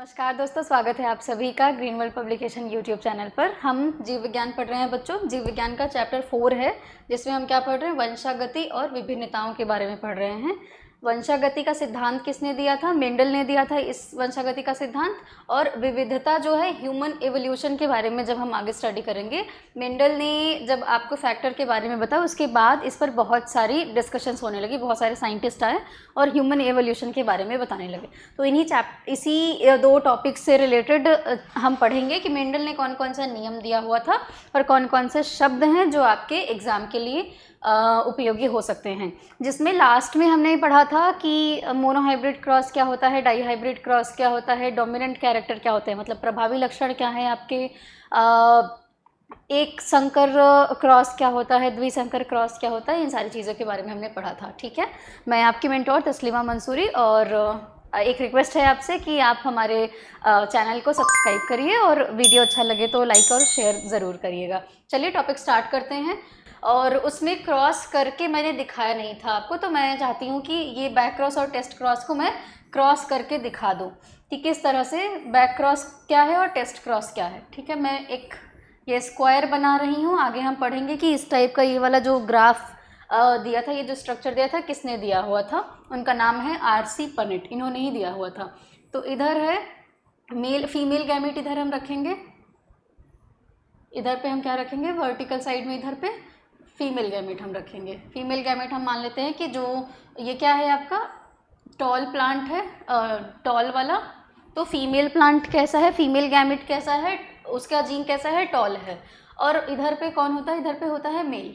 नमस्कार दोस्तों, स्वागत है आप सभी का green world publication YouTube channel पर। हम जीव विज्ञान पढ़ रहे हैं बच्चों। जीव विज्ञान का चैप्टर 4 है, जिसमें हम क्या पढ़ रहे हैं, वंशागति और विभिन्नताओं के बारे में पढ़ रहे हैं। वंशागति का सिद्धांत किसने दिया था? मेंडल ने दिया था इस वंशागति का सिद्धांत। और विविधता जो है, ह्यूमन एवोल्यूशन के बारे में जब हम आगे स्टडी करेंगे, मेंडल ने जब आपको फैक्टर के बारे में बताया, उसके बाद इस पर बहुत सारी डिस्कशंस होने लगी, बहुत सारे साइंटिस्ट आए और ह्यूमन एवोल्यूशन के बारे में बताने लगे। तो इसी दो टॉपिक से रिलेटेड हम पढ़ेंगे कि मेंडल ने कौन कौन सा नियम दिया हुआ था और कौन कौन से शब्द हैं जो आपके एग्ज़ाम के लिए उपयोगी हो सकते हैं। जिसमें लास्ट में हमने पढ़ा था कि मोनोहाइब्रिड क्रॉस क्या होता है, डाईहाइब्रिड क्रॉस क्या होता है, डोमिनेंट कैरेक्टर क्या होते हैं, मतलब प्रभावी लक्षण क्या है आपके, एक संकर क्रॉस क्या होता है, द्विसंकर क्रॉस क्या होता है, इन सारी चीज़ों के बारे में हमने पढ़ा था। ठीक है, मैं आपकी मेंटोर तस्लीमा मंसूरी, और एक रिक्वेस्ट है आपसे कि आप हमारे चैनल को सब्सक्राइब करिए और वीडियो अच्छा लगे तो लाइक और शेयर ज़रूर करिएगा। चलिए टॉपिक स्टार्ट करते हैं। और उसमें क्रॉस करके मैंने दिखाया नहीं था आपको, तो मैं चाहती हूँ कि ये बैक क्रॉस और टेस्ट क्रॉस को मैं क्रॉस करके दिखा दूँ कि किस तरह से बैक क्रॉस क्या है और टेस्ट क्रॉस क्या है। ठीक है, मैं एक ये स्क्वायर बना रही हूँ। आगे हम पढ़ेंगे कि इस टाइप का ये वाला जो ग्राफ दिया था, ये जो स्ट्रक्चर दिया था, किसने दिया हुआ था। उनका नाम है आरसी पनेट, इन्होंने ही दिया हुआ था। तो इधर है मेल फीमेल गैमेट, इधर हम रखेंगे, इधर पे हम क्या रखेंगे, वर्टिकल साइड में इधर पे फीमेल गैमेट हम रखेंगे। फीमेल गैमेट हम मान लेते हैं कि जो ये क्या है आपका टॉल प्लांट है, टॉल वाला। तो फीमेल प्लांट कैसा है, फीमेल गैमेट कैसा है, उसका जीन कैसा है, टॉल है। और इधर पे कौन होता है, इधर पे होता है मेल,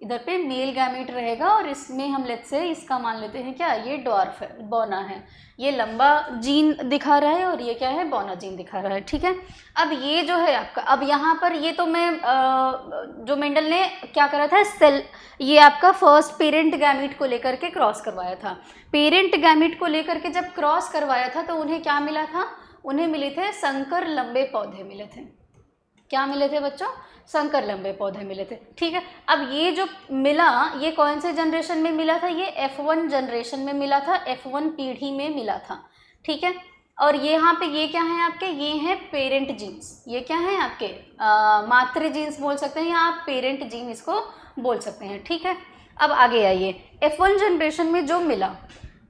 इधर पे मेल गैमेट रहेगा। और इसमें हम लेते से इसका मान लेते हैं क्या, ये डॉर्फ है, बौना है। ये लंबा जीन दिखा रहा है और ये क्या है, बौना जीन दिखा रहा है। ठीक है, अब ये जो है आपका, अब यहाँ पर ये तो मैं जो मेंडल ने क्या करा था, सेल, ये आपका फर्स्ट पेरेंट गैमेट को लेकर के क्रॉस करवाया था। पेरेंट गैमेट को लेकर के जब क्रॉस करवाया था तो उन्हें क्या मिला था, उन्हें मिले थे संकर लंबे पौधे मिले थे। क्या मिले थे बच्चों, संकर लंबे पौधे मिले थे। ठीक है, अब ये जो मिला, ये कौन से जनरेशन में मिला था, ये F1 जनरेशन में मिला था, F1 पीढ़ी में मिला था। ठीक है, और ये यहाँ पे ये क्या है आपके, ये हैं पेरेंट जीन्स। ये क्या है आपके मातृ जीन्स बोल सकते हैं, या आप पेरेंट जीन इसको बोल सकते हैं। ठीक है, अब आगे आइए, F1 जनरेशन में जो मिला,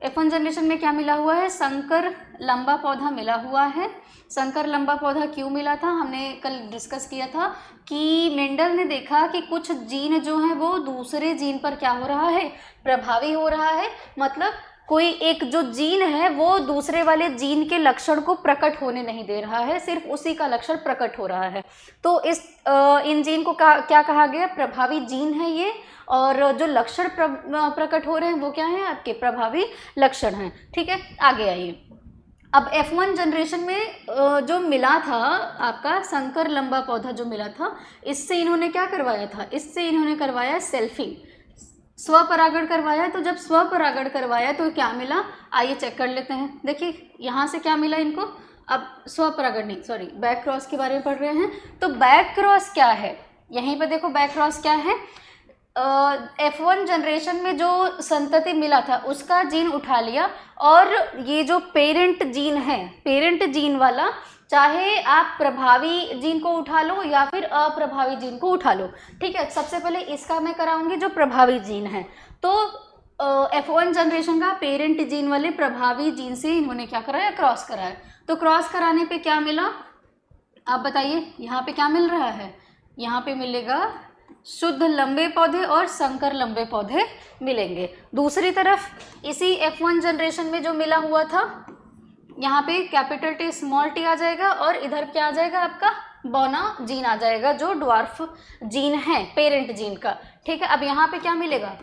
F1 जनरेशन में क्या मिला हुआ है, संकर लंबा पौधा मिला हुआ है। संकर लंबा पौधा क्यों मिला था, हमने कल डिस्कस किया था कि मेंडल ने देखा कि कुछ जीन जो हैं वो दूसरे जीन पर क्या हो रहा है, प्रभावी हो रहा है। मतलब कोई एक जो जीन है वो दूसरे वाले जीन के लक्षण को प्रकट होने नहीं दे रहा है, सिर्फ उसी का लक्षण प्रकट हो रहा है। तो इन जीन को क्या कहा गया, प्रभावी जीन है ये। और जो लक्षण प्रकट हो रहे हैं वो क्या है, आपके प्रभावी लक्षण हैं। ठीक है, आगे आइए। अब F1 जनरेशन में जो मिला था आपका संकर लंबा पौधा जो मिला था, इससे इन्होंने क्या करवाया था, इससे इन्होंने करवाया सेल्फिंग, स्वपरागण करवाया। तो जब स्वपरागण करवाया तो क्या मिला, आइए चेक कर लेते हैं। देखिए यहाँ से क्या मिला इनको, अब स्वपरागण नहीं, सॉरी, बैक क्रॉस के बारे में पढ़ रहे हैं। तो बैक क्रॉस क्या है, यहीं पर देखो बैक क्रॉस क्या है, F1 जनरेशन में जो संतति मिला था उसका जीन उठा लिया, और ये जो पेरेंट जीन है, पेरेंट जीन वाला, चाहे आप प्रभावी जीन को उठा लो या फिर अप्रभावी जीन को उठा लो। ठीक है, सबसे पहले इसका मैं कराऊंगी जो प्रभावी जीन है। तो F1 जनरेशन का पेरेंट जीन वाले प्रभावी जीन से इन्होंने क्या कराया, क्रॉस कराया। तो क्रॉस कराने पे क्या मिला, आप बताइए, यहाँ पे क्या मिल रहा है, यहाँ पे मिलेगा शुद्ध लंबे पौधे और संकर लंबे पौधे मिलेंगे। दूसरी तरफ इसी F1 जनरेशन में जो मिला हुआ था, यहाँ पे कैपिटल T स्मॉल t आ जाएगा, और इधर क्या आ जाएगा, आपका बौना जीन आ जाएगा, जो ड्वार्फ जीन है पेरेंट जीन का। ठीक है, अब यहाँ पे क्या मिलेगा,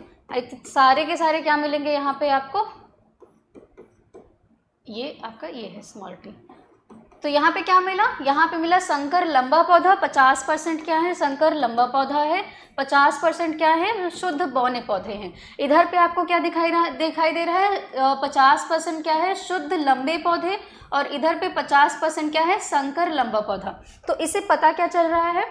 सारे के सारे क्या मिलेंगे यहाँ पे आपको, ये आपका ये है स्मॉल t। तो यहाँ पे क्या मिला, यहाँ पे मिला संकर लंबा पौधा, 50% क्या है, संकर लंबा पौधा है, 50% क्या है, शुद्ध बौने पौधे हैं। इधर पे आपको क्या दिखाई दे रहा है, 50% क्या है, शुद्ध लंबे पौधे, और इधर पे 50% क्या है, संकर लंबा पौधा। तो इससे पता क्या चल रहा है,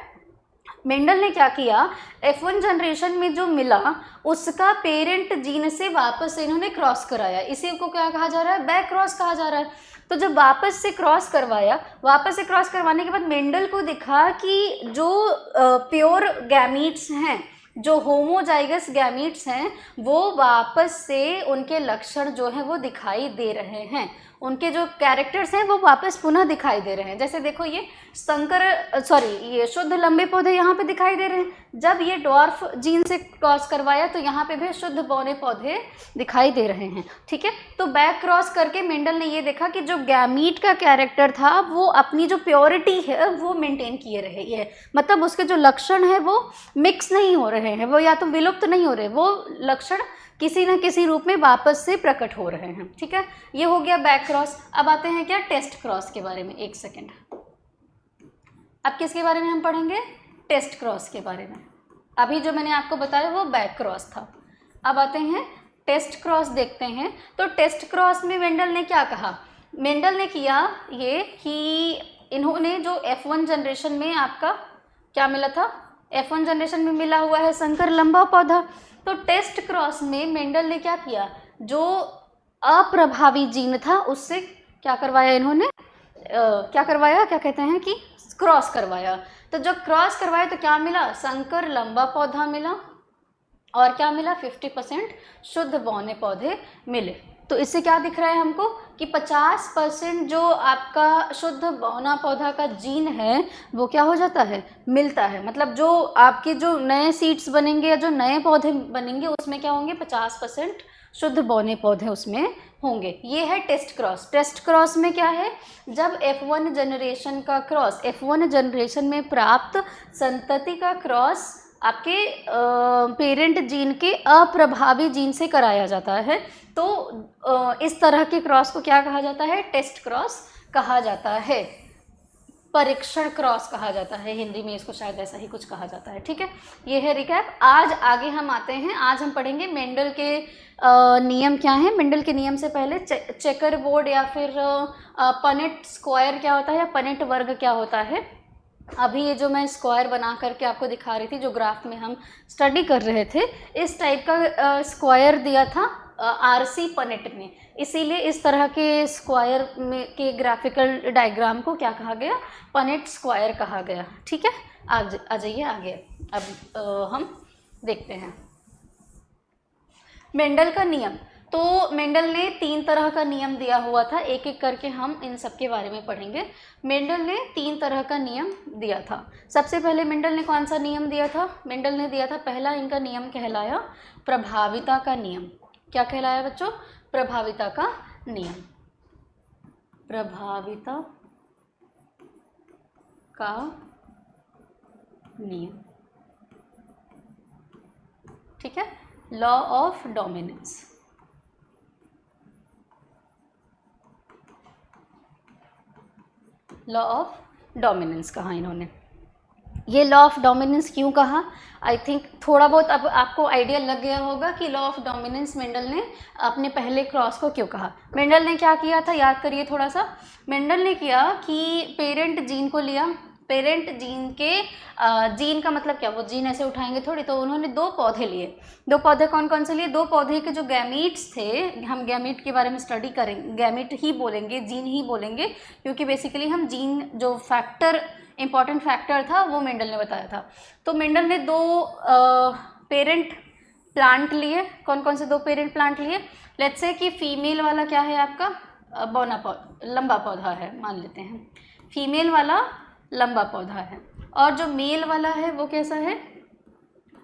मेंडल ने क्या किया, F1 जनरेशन में जो मिला उसका पेरेंट जीन से वापस इन्होंने क्रॉस कराया। इसी को क्या कहा जा रहा है, बैक क्रॉस कहा जा रहा है। तो जब वापस से क्रॉस करवाया, वापस से क्रॉस करवाने के बाद मेंडल को दिखा कि जो प्योर गैमीट्स हैं, जो होमोजाइगस गैमीट्स हैं, वो वापस से उनके लक्षण जो हैं वो दिखाई दे रहे हैं, उनके जो कैरेक्टर्स हैं वो वापस पुनः दिखाई दे रहे हैं। जैसे देखो ये ये शुद्ध लंबे पौधे यहाँ पे दिखाई दे रहे हैं। जब ये डॉर्फ जीन से क्रॉस करवाया तो यहाँ पे भी शुद्ध बौने पौधे दिखाई दे रहे हैं। ठीक है, तो बैक क्रॉस करके मेंडल ने ये देखा कि जो गैमीट का कैरेक्टर था वो अपनी जो प्योरिटी है वो मेंटेन किए रहे है, मतलब उसके जो लक्षण है वो मिक्स नहीं हो रहे हैं, वो या तो विलुप्त नहीं हो रहे, वो लक्षण किसी न किसी रूप में वापस से प्रकट हो रहे हैं। ठीक है, ये हो गया बैक क्रॉस। अब आते हैं क्या टेस्ट क्रॉस के बारे में। एक सेकेंड, अब किसके बारे में हम पढ़ेंगे? टेस्ट क्रॉस के बारे में। अभी जो मैंने आपको बताया वो बैक क्रॉस था, अब आते हैं टेस्ट क्रॉस देखते हैं। तो टेस्ट क्रॉस में मेंडल ने क्या कहा? मेंडल ने किया ये कि इन्होंने जो F1 जनरेशन में आपका क्या मिला था, F1 जनरेशन में मिला हुआ है संकर लंबा पौधा। तो टेस्ट क्रॉस में मेंडल ने क्या किया, जो अप्रभावी जीन था उससे क्या करवाया इन्होंने, क्या करवाया, क्या कहते हैं कि क्रॉस करवाया। तो जब क्रॉस करवाया तो क्या मिला, संकर लंबा पौधा मिला और क्या मिला, 50% शुद्ध बौने पौधे मिले। तो इससे क्या दिख रहा है हमको कि 50% जो आपका शुद्ध बौना पौधा का जीन है वो क्या हो जाता है, मिलता है। मतलब जो आपके जो नए सीड्स बनेंगे या जो नए पौधे बनेंगे उसमें क्या होंगे, 50% शुद्ध बौने पौधे उसमें होंगे। ये है टेस्ट क्रॉस। टेस्ट क्रॉस में क्या है, जब F1 जनरेशन का क्रॉस, F1 जनरेशन में प्राप्त संतति का क्रॉस आपके पेरेंट जीन के अप्रभावी जीन से कराया जाता है, तो इस तरह के क्रॉस को क्या कहा जाता है, टेस्ट क्रॉस कहा जाता है, परीक्षण क्रॉस कहा जाता है, हिंदी में इसको शायद ऐसा ही कुछ कहा जाता है। ठीक है, ये है रिकैप। आज आगे हम आते हैं, आज हम पढ़ेंगे मेंडल के नियम क्या हैं। मेंडल के नियम से पहले चेकर बोर्ड या फिर पनेट स्क्वायर क्या होता है या पनेट वर्ग क्या होता है। अभी ये जो मैं स्क्वायर बना करके आपको दिखा रही थी, जो ग्राफ में हम स्टडी कर रहे थे, इस टाइप का स्क्वायर दिया था आरसी पनेट में, इसीलिए इस तरह के स्क्वायर में के ग्राफिकल डायग्राम को क्या कहा गया, पनेट स्क्वायर कहा गया। ठीक है, आ जाइए आगे। अब हम देखते हैं मेंडल का नियम। तो मेंडल ने 3 तरह का नियम दिया हुआ था, एक एक करके हम इन सब के बारे में पढ़ेंगे। मेंडल ने 3 तरह का नियम दिया था। सबसे पहले मेंडल ने कौन सा नियम दिया था, मेंडल ने दिया था, पहला इनका नियम कहलाया प्रभाविता का नियम। क्या कहलाया बच्चों, प्रभाविता का नियम। प्रभाविता का नियम, ठीक है, law of dominance. Law of dominance कहा इन्होंने। ये लॉ ऑफ डोमिनेंस क्यों कहा, आई थिंक थोड़ा बहुत अब आपको आइडिया लग गया होगा कि लॉ ऑफ डोमिनेंस मेंडल ने अपने पहले क्रॉस को क्यों कहा। मेंडल ने क्या किया था, याद करिए थोड़ा सा। मेंडल ने किया कि पेरेंट जीन को लिया, पेरेंट जीन के जीन का मतलब क्या, वो जीन ऐसे उठाएंगे थोड़ी, तो उन्होंने 2 पौधे लिए। 2 पौधे कौन कौन से लिए, 2 पौधे के जो गैमीट्स थे, हम गैमीट के बारे में स्टडी करेंगे, गैमीट ही बोलेंगे, जीन ही बोलेंगे, क्योंकि बेसिकली हम जीन जो फैक्टर, इंपॉर्टेंट फैक्टर था वो मेंडल ने बताया था। तो मेंडल ने 2 पेरेंट प्लांट लिए। कौन कौन से 2 पेरेंट प्लांट लिए, लेट्स से कि फीमेल वाला क्या है आपका, बौना पौधा, लंबा पौधा है, मान लेते हैं फीमेल वाला लंबा पौधा है, और जो मेल वाला है वो कैसा है,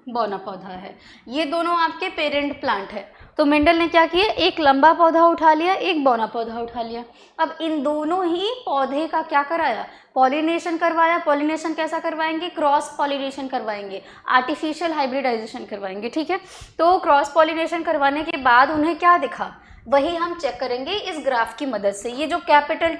बौना पौधा है। ये दोनों आपके पेरेंट प्लांट है। तो मेंडल ने क्या किया, एक लंबा पौधा उठा लिया, एक बौना पौधा उठा लिया। अब इन दोनों ही पौधे का क्या कराया, पॉलिनेशन करवाया। पॉलिनेशन कैसा करवाएंगे, क्रॉस पॉलिनेशन करवाएंगे, आर्टिफिशियल हाइब्रिडाइजेशन करवाएंगे। ठीक है, तो क्रॉस पॉलिनेशन करवाने के बाद उन्हें क्या दिखा, वही हम चेक करेंगे इस ग्राफ की मदद से। ये जो कैपिटल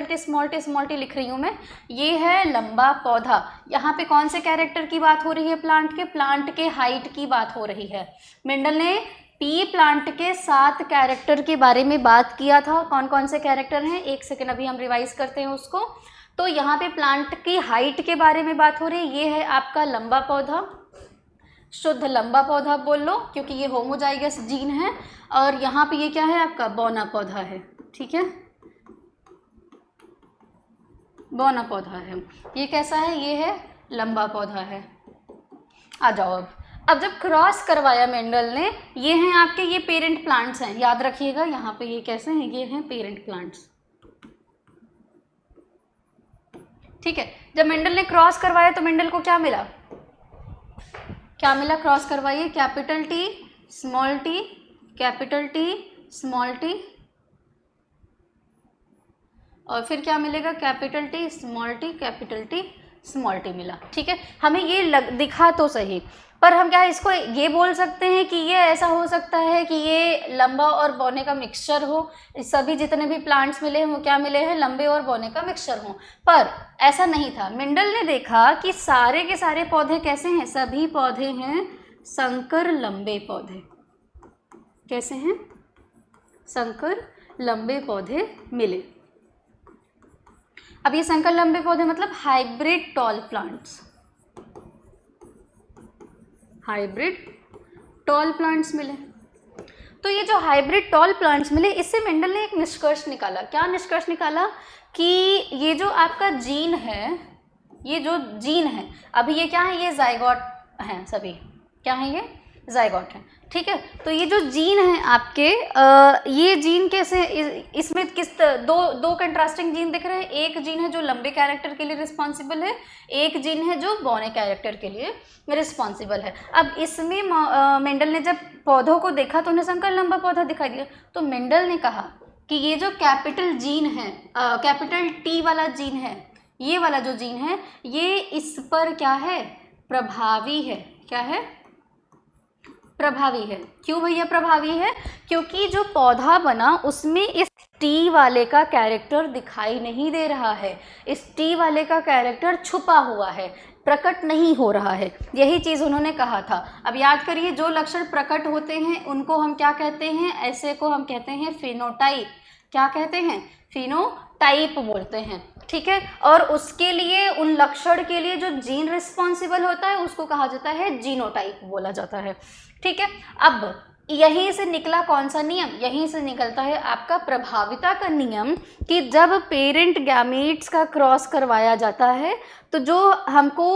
टी स्मॉल टी लिख रही हूँ मैं, ये है लंबा पौधा। यहाँ पे कौन से कैरेक्टर की बात हो रही है, प्लांट के हाइट की बात हो रही है। मेंडल ने पी प्लांट के 7 कैरेक्टर के बारे में बात किया था। कौन कौन से कैरेक्टर हैं, एक सेकेंड अभी हम रिवाइज करते हैं उसको। तो यहाँ पे प्लांट की हाइट के बारे में बात हो रही है। ये है आपका लंबा पौधा, शुद्ध लंबा पौधा बोल लो क्योंकि ये होमोजाइगस जीन है। और यहाँ पे ये क्या है आपका, बौना पौधा है। ठीक है, बौना पौधा है। ये कैसा है? ये है लंबा पौधा है। आ जाओ अब जब क्रॉस करवाया मेंडल ने, ये हैं आपके, ये पेरेंट प्लांट्स हैं, याद रखिएगा यहाँ पे ये कैसे हैं, ये हैं पेरेंट प्लांट्स। ठीक है, जब मेंडल ने क्रॉस करवाया तो मेंडल को क्या मिला? क्या मिला? क्रॉस करवाइए, capital T small T, capital T small T, और फिर क्या मिलेगा? Capital T small T, capital T small T मिला। ठीक है, हमें ये दिखा तो सही, पर हम क्या इसको ये बोल सकते हैं कि ये ऐसा हो सकता है कि ये लंबा और बौने का मिक्सचर हो, सभी जितने भी प्लांट्स मिले हैं वो क्या मिले हैं? लंबे और बौने का मिक्सचर हो। पर ऐसा नहीं था। मेंडल ने देखा कि सारे के सारे पौधे कैसे हैं? सभी पौधे हैं संकर लंबे पौधे। कैसे हैं? संकर लंबे पौधे मिले। अब ये संकर लंबे पौधे मतलब hybrid tall plants, hybrid tall plants मिले। तो ये जो हाइब्रिड टॉल प्लांट्स मिले, इससे मेंडल ने एक निष्कर्ष निकाला। क्या निष्कर्ष निकाला? कि ये जो आपका जीन है, ये जो जीन है, अभी ये क्या है? ये जाइगोट हैं सभी। क्या है? ये जाइगोट हैं। ठीक है, तो ये जो जीन है आपके, ये जीन कैसे, इसमें किस दो कंट्रास्टिंग जीन दिख रहे हैं। एक जीन है जो लंबे कैरेक्टर के लिए रिस्पॉन्सिबल है, एक जीन है जो बौने कैरेक्टर के लिए रिस्पॉन्सिबल है। अब इसमें मेंडल ने जब पौधों को देखा तो उन्हें संकर लंबा पौधा दिखाई दिया। तो मेंडल ने कहा कि ये जो कैपिटल जीन है, कैपिटल टी वाला जीन है, ये वाला जो जीन है, ये इस पर क्या है? प्रभावी है। क्या है? प्रभावी है। क्यों भैया प्रभावी है? क्योंकि जो पौधा बना उसमें इस टी वाले का कैरेक्टर दिखाई नहीं दे रहा है, इस टी वाले का कैरेक्टर छुपा हुआ है, प्रकट नहीं हो रहा है। यही चीज़ उन्होंने कहा था। अब याद करिए, जो लक्षण प्रकट होते हैं उनको हम क्या कहते हैं? ऐसे को हम कहते हैं फिनोटाइप। क्या कहते हैं? फिनोटाइप बोलते हैं। ठीक है, और उसके लिए, उन लक्षण के लिए जो जीन रिस्पॉन्सिबल होता है उसको कहा जाता है जीनोटाइप बोला जाता है। ठीक है, अब यहीं से निकला कौन सा नियम? यहीं से निकलता है आपका प्रभाविता का नियम, कि जब पेरेंट गैमीट्स का क्रॉस करवाया जाता है तो जो हमको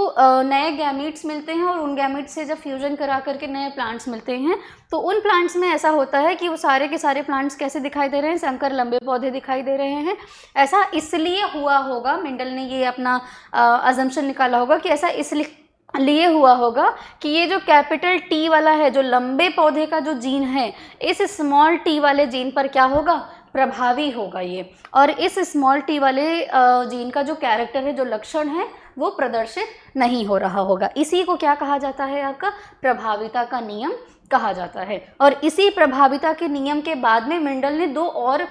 नए गैमीट्स मिलते हैं, और उन गैमीट्स से जब फ्यूजन करा करके नए प्लांट्स मिलते हैं, तो उन प्लांट्स में ऐसा होता है कि वो सारे के सारे प्लांट्स कैसे दिखाई दे रहे हैं? संकर लंबे पौधे दिखाई दे रहे हैं। ऐसा इसलिए हुआ होगा, मेंडल ने ये अपना अजम्पशन निकाला होगा कि ऐसा इसलिए हुआ होगा कि ये जो कैपिटल टी वाला है, जो लंबे पौधे का जो जीन है, इस स्मॉल टी वाले जीन पर क्या होगा? प्रभावी होगा ये, और इस स्मॉल टी वाले जीन का जो कैरेक्टर है, जो लक्षण है, वो प्रदर्शित नहीं हो रहा होगा। इसी को क्या कहा जाता है? आपका प्रभाविता का नियम कहा जाता है। और इसी प्रभाविता के नियम के बाद में मेंडल ने दो और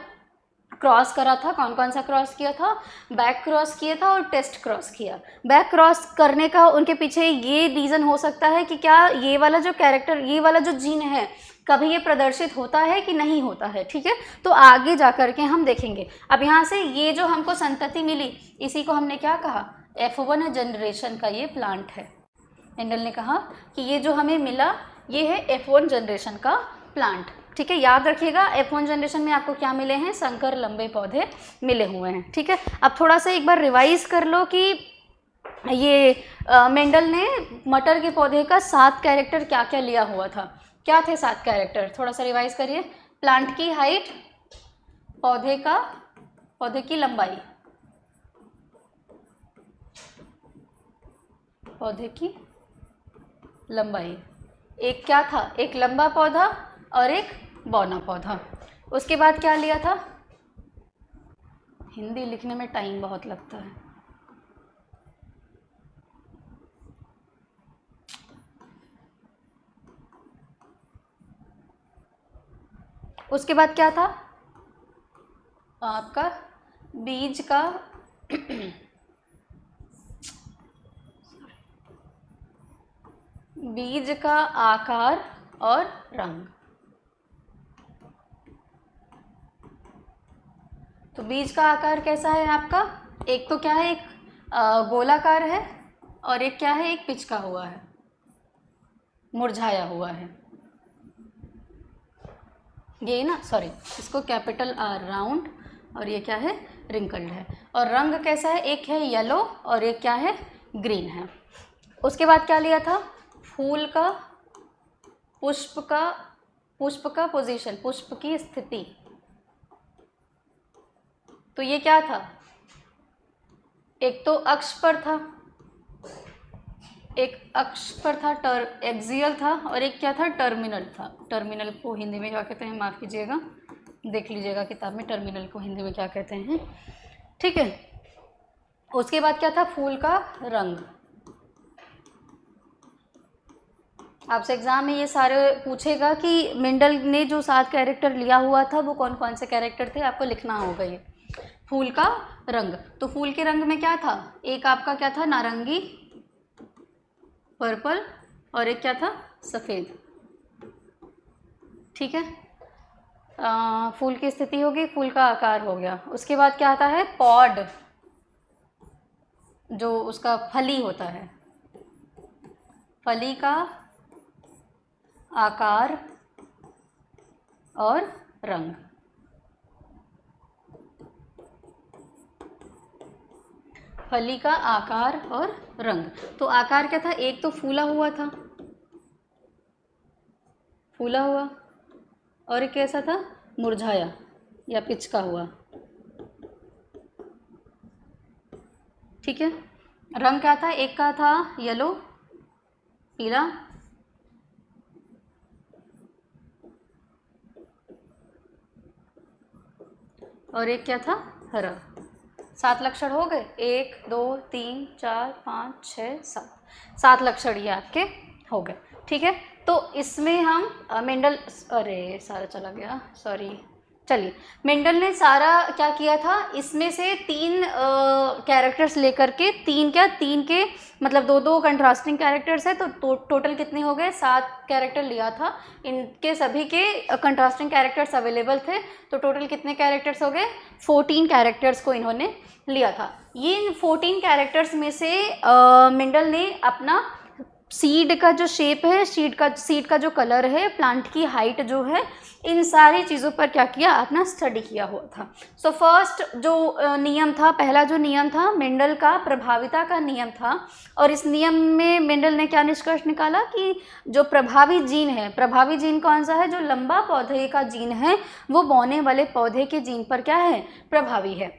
क्रॉस करा था। कौन कौन सा क्रॉस किया था? बैक क्रॉस किया था और टेस्ट क्रॉस किया। बैक क्रॉस करने का उनके पीछे ये रीज़न हो सकता है कि क्या ये वाला जो कैरेक्टर, ये वाला जो जीन है, कभी ये प्रदर्शित होता है कि नहीं होता है। ठीक है, तो आगे जा कर के हम देखेंगे। अब यहाँ से ये जो हमको संतति मिली, इसी को हमने क्या कहा? F1 जनरेशन का ये प्लांट है। मेंडल ने कहा कि ये जो हमें मिला, ये है F1 जनरेशन का प्लांट। ठीक है, याद रखिएगा, F1 जनरेशन में आपको क्या मिले हैं? संकर लंबे पौधे मिले हुए हैं। ठीक है, अब थोड़ा सा एक बार रिवाइज कर लो कि ये मेंडल ने मटर के पौधे का 7 कैरेक्टर क्या क्या लिया हुआ था। क्या थे 7 कैरेक्टर? थोड़ा सा रिवाइज करिए। प्लांट की हाइट, पौधे की लंबाई, पौधे की लंबाई, एक क्या था? एक लंबा पौधा और एक बौना पौधा। उसके बाद क्या लिया था? हिंदी लिखने में टाइम बहुत लगता है। उसके बाद क्या था आपका? बीज का बीज का आकार और रंग। तो बीज का आकार कैसा है आपका? एक तो क्या है? एक गोलाकार है, और एक क्या है? एक पिचका हुआ है, मुरझाया हुआ है। ये ना, सॉरी, इसको कैपिटल R राउंड, और ये क्या है? रिंकल्ड है। और रंग कैसा है, एक है येलो और एक क्या है, ग्रीन है। उसके बाद क्या लिया था, फूल का, पुष्प का पोजीशन, पुष्प की स्थिति। तो ये क्या था, एक तो अक्ष पर था, एक अक्ष पर था, एक्सियल था, और एक क्या था, टर्मिनल था। टर्मिनल को हिंदी में क्या कहते हैं, माफ़ कीजिएगा, देख लीजिएगा किताब में टर्मिनल को हिंदी में क्या कहते हैं, ठीक है। उसके बाद क्या था, फूल का रंग। आपसे एग्जाम में ये सारे पूछेगा कि मेंडल ने जो 7 कैरेक्टर लिया हुआ था वो कौन कौन से कैरेक्टर थे, आपको लिखना होगा ये। फूल का रंग, तो फूल के रंग में क्या था, एक आपका क्या था, नारंगी, पर्पल, और एक क्या था, सफ़ेद, ठीक है। फूल की स्थिति होगी, फूल का आकार हो गया। उसके बाद क्या आता है, पॉड, जो उसका फली होता है, फली का आकार और रंग। फली का आकार और रंग, तो आकार क्या था, एक तो फूला हुआ था, फूला हुआ, और एक कैसा था, मुरझाया या पिचका हुआ, ठीक है। रंग क्या था, एक का था येलो, पीला, और एक क्या था, हरा। 7 लक्षण हो गए, 1 2 3 4 5 6 7 लक्षण ये आपके हो गए, ठीक है। तो इसमें हम मेंडल, अरे सारा चला गया, सॉरी, चलिए। मेंडल ने सारा क्या किया था, इसमें से 3 कैरेक्टर्स लेकर के, 3 के मतलब 2 कंट्रास्टिंग कैरेक्टर्स है, तो टोटल कितने हो गए, 7 कैरेक्टर लिया था। इनके सभी के कंट्रास्टिंग कैरेक्टर्स अवेलेबल थे, तो टोटल कितने कैरेक्टर्स हो गए, 14 कैरेक्टर्स को इन्होंने लिया था। ये इन 14 कैरेक्टर्स में से मेंडल ने अपना सीड का जो शेप है, सीड का जो कलर है, प्लांट की हाइट जो है, इन सारी चीज़ों पर क्या किया, अपना स्टडी किया हुआ था। सो फर्स्ट जो नियम था, पहला जो नियम था मेंडल का, प्रभाविता का नियम था। और इस नियम में मेंडल ने क्या निष्कर्ष निकाला कि जो प्रभावी जीन है, प्रभावी जीन कौन सा है, जो लंबा पौधे का जीन है, वो बौने वाले पौधे के जीन पर क्या है, प्रभावी है।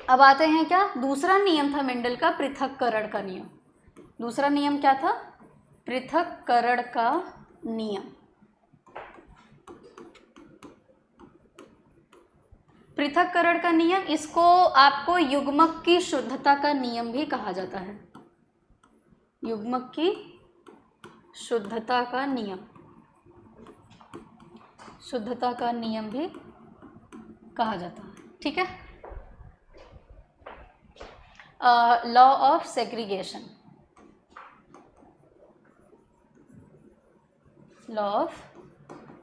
अब आते हैं क्या, दूसरा नियम था मेंडल का, पृथक्करण का नियम। दूसरा नियम क्या था, पृथक्करण का नियम। पृथक्करण का नियम, इसको आपको युग्मक की शुद्धता का नियम भी कहा जाता है। युग्मक की शुद्धता का नियम, शुद्धता का नियम भी कहा जाता है, ठीक है। Law of segregation, law of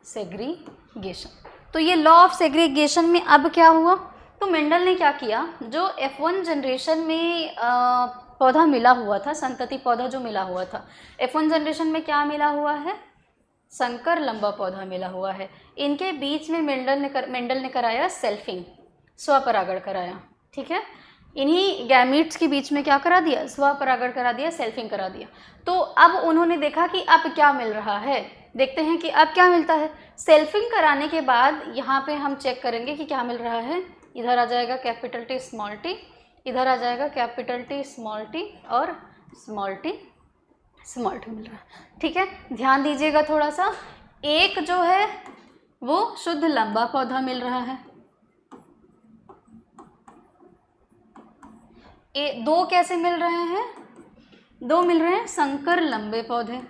segregation. तो ये लॉ ऑफ सेग्रीगेशन में अब क्या हुआ, तो मेंडल ने क्या किया, जो F1 जनरेशन में पौधा मिला हुआ था, संतति पौधा जो मिला हुआ था, F1 जनरेशन में क्या मिला हुआ है, संकर लंबा पौधा मिला हुआ है। इनके बीच में मेंडल ने कराया सेल्फिंग, स्वपरागण कराया, ठीक है। इन्हीं गैमीट्स के बीच में क्या करा दिया, स्वपरागण करा दिया, सेल्फिंग करा दिया। तो अब उन्होंने देखा कि अब क्या मिल रहा है, देखते हैं कि अब क्या मिलता है। सेल्फिंग कराने के बाद यहाँ पे हम चेक करेंगे कि क्या मिल रहा है। इधर आ जाएगा कैपिटल टी स्मॉल टी, इधर आ जाएगा कैपिटल टी स्मॉल टी, और स्मॉल टी मिल रहा है, ठीक है। ध्यान दीजिएगा थोड़ा सा, एक जो है वो शुद्ध लंबा पौधा मिल रहा है, 2 कैसे मिल रहे हैं, 2 मिल रहे हैं संकर लंबे पौधे।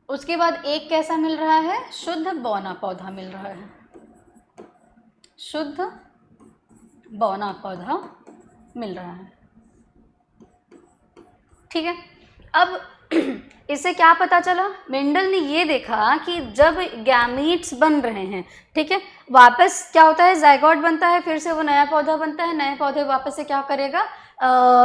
उसके बाद एक कैसा मिल रहा है, शुद्ध बौना पौधा मिल रहा है, शुद्ध बौना पौधा मिल रहा है, ठीक है। अब इससे क्या पता चला, मेंडल ने ये देखा कि जब गैमीट्स बन रहे हैं, ठीक है, वापस क्या होता है, जाइगोट बनता है, फिर से वो नया पौधा बनता है, नए पौधे वापस से क्या करेगा,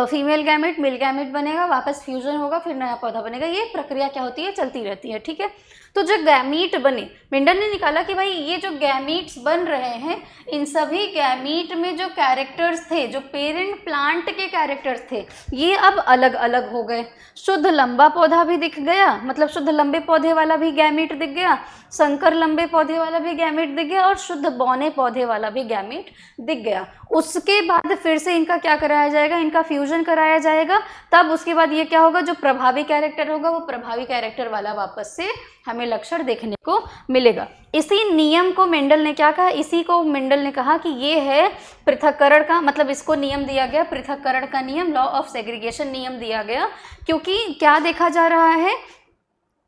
फीमेल गैमेट मेल गैमेट बनेगा, वापस फ्यूजन होगा, फिर नया पौधा बनेगा। ये प्रक्रिया क्या होती है, चलती रहती है, ठीक है। तो जो गैमीट बने, मेंडल ने निकाला कि भाई ये जो गैमीट्स बन रहे हैं, इन सभी गैमीट में जो कैरेक्टर्स थे, जो पेरेंट प्लांट के कैरेक्टर्स थे, ये अब अलग अलग हो गए। शुद्ध लंबा पौधा भी दिख गया, मतलब शुद्ध लंबे पौधे वाला भी गैमीट दिख गया, संकर लंबे पौधे वाला भी गैमीट दिख गया, और शुद्ध बौने पौधे वाला भी गैमीट दिख गया। उसके बाद फिर से इनका क्या कराया जाएगा, इनका फ्यूजन कराया जाएगा। तब उसके बाद ये क्या होगा, जो प्रभावी कैरेक्टर होगा वो प्रभावी कैरेक्टर वाला वापस से हमें लक्षण देखने को मिलेगा। इसी नियम को मेंडल ने क्या कहा, इसी को मेंडल ने कहा कि ये है पृथक्करण का, मतलब इसको नियम दिया गया, पृथक्करण का नियम, लॉ ऑफ सेग्रीगेशन नियम दिया गया। क्योंकि क्या देखा जा रहा है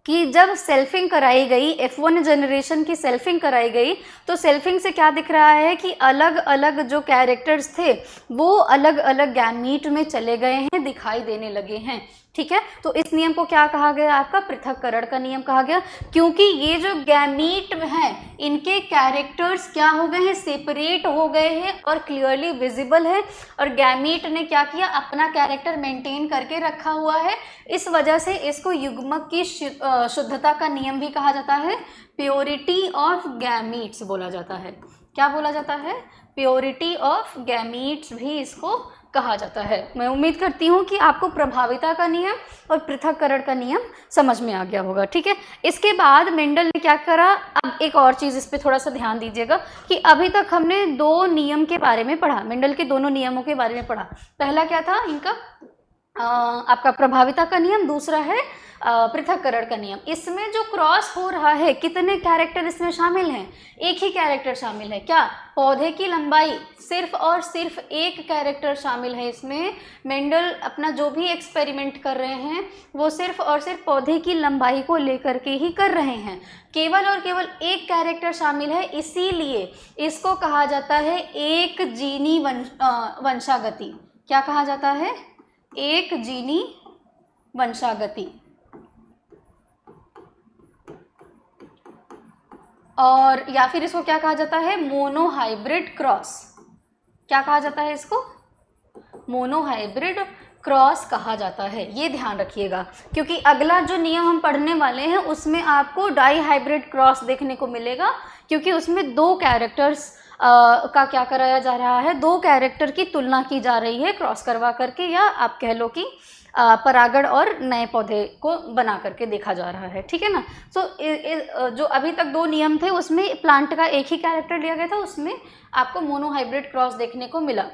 कि जब सेल्फिंग कराई गई, F1 जनरेशन की सेल्फिंग कराई गई, तो सेल्फिंग से क्या दिख रहा है कि अलग अलग जो कैरेक्टर्स थे वो अलग अलग गैमीट में चले गए हैं, दिखाई देने लगे हैं, ठीक है। तो इस नियम को क्या कहा गया, आपका पृथक्करण का नियम कहा गया। क्योंकि ये जो गैमीट हैं, इनके कैरेक्टर्स क्या हो गए हैं, सेपरेट हो गए हैं और क्लियरली विजिबल है, और गैमीट ने क्या किया, अपना कैरेक्टर मेंटेन करके रखा हुआ है। इस वजह से इसको युग्मक की शुद्धता का नियम भी कहा जाता है, प्योरिटी ऑफ गैमीट्स बोला जाता है। क्या बोला जाता है, प्योरिटी ऑफ गैमीट्स भी इसको कहा जाता है। मैं उम्मीद करती हूँ कि आपको प्रभाविता का नियम और पृथक्करण का नियम समझ में आ गया होगा, ठीक है। इसके बाद मेंडल ने क्या करा, अब एक और चीज़ इस पे थोड़ा सा ध्यान दीजिएगा कि अभी तक हमने दो नियम के बारे में पढ़ा, मेंडल के दोनों नियमों के बारे में पढ़ा। पहला क्या था इनका, आपका प्रभाविता का नियम, दूसरा है पृथक्करण का नियम। इसमें जो क्रॉस हो रहा है, कितने कैरेक्टर इसमें शामिल हैं, एक ही कैरेक्टर शामिल है। क्या, पौधे की लंबाई, सिर्फ और सिर्फ एक कैरेक्टर शामिल है इसमें। मेंडल अपना जो भी एक्सपेरिमेंट कर रहे हैं वो सिर्फ और सिर्फ पौधे की लंबाई को लेकर के ही कर रहे हैं, केवल और केवल एक कैरेक्टर शामिल है, इसीलिए इसको कहा जाता है एक जीनी वंशागति। क्या कहा जाता है, एक जीनी वंशागति। और या फिर इसको क्या कहा जाता है, मोनोहाइब्रिड क्रॉस। क्या कहा जाता है इसको, मोनोहाइब्रिड क्रॉस कहा जाता है। ये ध्यान रखिएगा, क्योंकि अगला जो नियम हम पढ़ने वाले हैं उसमें आपको डाईहाइब्रिड क्रॉस देखने को मिलेगा, क्योंकि उसमें दो कैरेक्टर्स का क्या कराया जा रहा है, दो कैरेक्टर की तुलना की जा रही है क्रॉस करवा करके, या आप कह लो कि परागण और नए पौधे को बना करके देखा जा रहा है, ठीक है ना। सो जो अभी तक दो नियम थे उसमें प्लांट का एक ही कैरेक्टर लिया गया था, उसमें आपको मोनोहाइब्रिड क्रॉस देखने को मिला,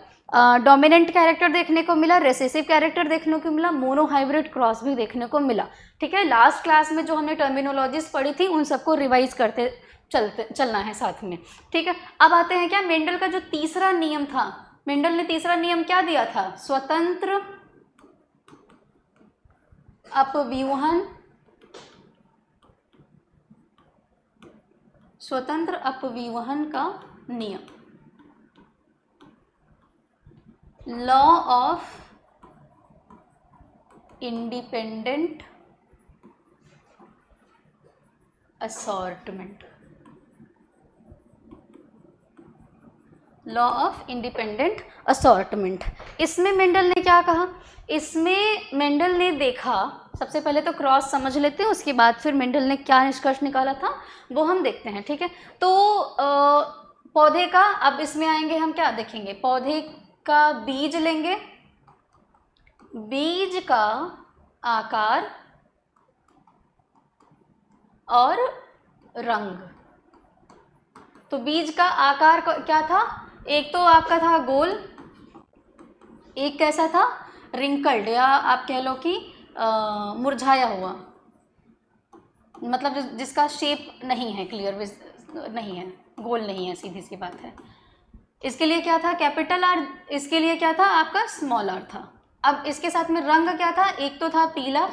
डोमिनेंट कैरेक्टर देखने को मिला, रेसेसिव कैरेक्टर देखने को मिला, मोनोहाइब्रिड क्रॉस भी देखने को मिला, ठीक है। लास्ट क्लास में जो हमने टर्मिनोलॉजीज पढ़ी थी उन सबको रिवाइज करते चलना है साथ में, ठीक है। अब आते हैं क्या, मेंडल का जो तीसरा नियम था, मेंडल ने तीसरा नियम क्या दिया था, स्वतंत्र अपव्यूहन, स्वतंत्र अपव्यूहन का नियम, law of independent assortment, law of independent assortment. इसमें मेंडल ने क्या कहा, इसमें मेंडल ने देखा, सबसे पहले तो क्रॉस समझ लेते हैं, उसके बाद फिर मेंडल ने क्या निष्कर्ष निकाला था वो हम देखते हैं, ठीक है। तो पौधे का, अब इसमें आएंगे हम, क्या देखेंगे, पौधे का बीज लेंगे, बीज का आकार और रंग। तो बीज का आकार क्या था, एक तो आपका था गोल, एक कैसा था, रिंकल्ड, या आप कह लो कि मुरझाया हुआ, मतलब जिसका शेप नहीं है, क्लियर नहीं है, गोल नहीं है, सीधी सी बात है। इसके लिए क्या था, कैपिटल आर, इसके लिए क्या था आपका स्मॉल आर था। अब इसके साथ में रंग क्या था, एक तो था पीला,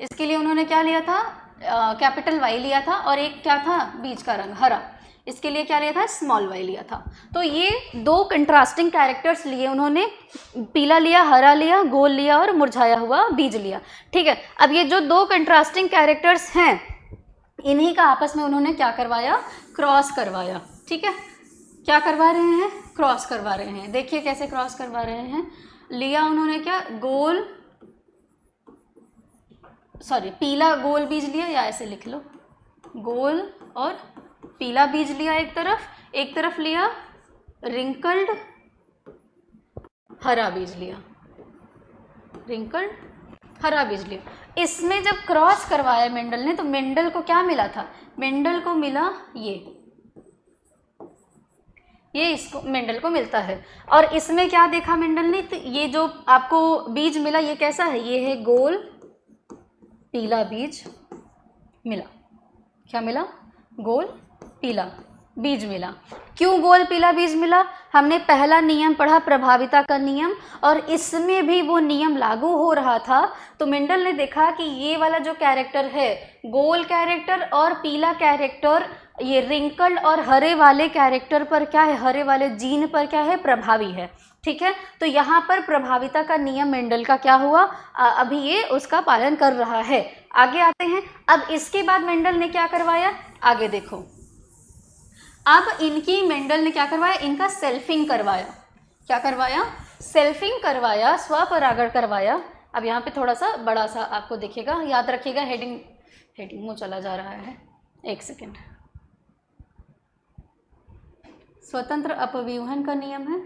इसके लिए उन्होंने क्या लिया था, कैपिटल वाई लिया था, और एक क्या था बीज का रंग हरा, इसके लिए क्या लिया था, स्मॉल वाई लिया था। तो ये दो कंट्रास्टिंग कैरेक्टर्स लिए उन्होंने, पीला लिया, हरा लिया, गोल लिया और मुरझाया हुआ बीज लिया, ठीक है। अब ये जो दो कंट्रास्टिंग कैरेक्टर्स हैं इन्हीं का आपस में उन्होंने क्या करवाया, क्रॉस करवाया, ठीक है, क्या करवा रहे हैं, क्रॉस करवा रहे हैं। देखिए कैसे क्रॉस करवा रहे हैं, लिया उन्होंने क्या, गोल, सॉरी पीला गोल बीज लिया, या ऐसे लिख लो, गोल और पीला बीज लिया एक तरफ लिया रिंकल्ड हरा बीज लिया, रिंकल्ड हरा बीज लिया। इसमें जब क्रॉस करवाया मेंडल ने, तो मेंडल को क्या मिला था, मेंडल को मिला ये इसको मेंडल को मिलता है। और इसमें क्या देखा मेंडल ने, तो ये जो आपको बीज मिला ये कैसा है, ये है गोल पीला बीज मिला। क्या मिला, गोल पीला बीज मिला। क्यों गोल पीला बीज मिला, हमने पहला नियम पढ़ा प्रभाविता का नियम, और इसमें भी वो नियम लागू हो रहा था। तो मेंडल ने देखा कि ये वाला जो कैरेक्टर है, गोल कैरेक्टर और पीला कैरेक्टर, ये रिंकल्ड और हरे वाले कैरेक्टर पर क्या है, हरे वाले जीन पर क्या है, प्रभावी है। ठीक है, तो यहाँ पर प्रभाविता का नियम मेंडल का क्या हुआ, अभी ये उसका पालन कर रहा है। आगे आते हैं। अब इसके बाद मेंडल ने क्या करवाया, आगे देखो। अब इनकी मेंडल ने क्या करवाया, इनका सेल्फिंग करवाया। क्या करवाया, सेल्फिंग करवाया, स्वपरागण करवाया। अब यहाँ पे थोड़ा सा बड़ा सा आपको दिखेगा, याद रखिएगा, हेडिंग मुँह चला जा रहा है, एक सेकेंड। स्वतंत्र अपव्यूहन का नियम है,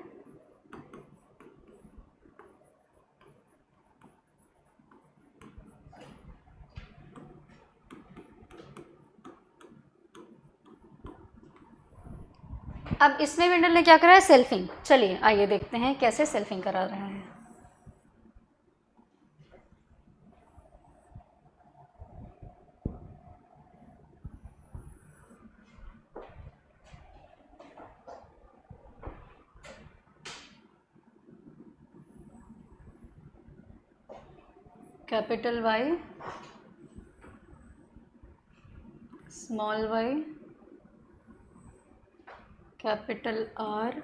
अब इसमें मेंडल ने क्या करा है, सेल्फिंग। चलिए आइए देखते हैं कैसे सेल्फिंग करा रहा है। Capital Y, small Y, capital R,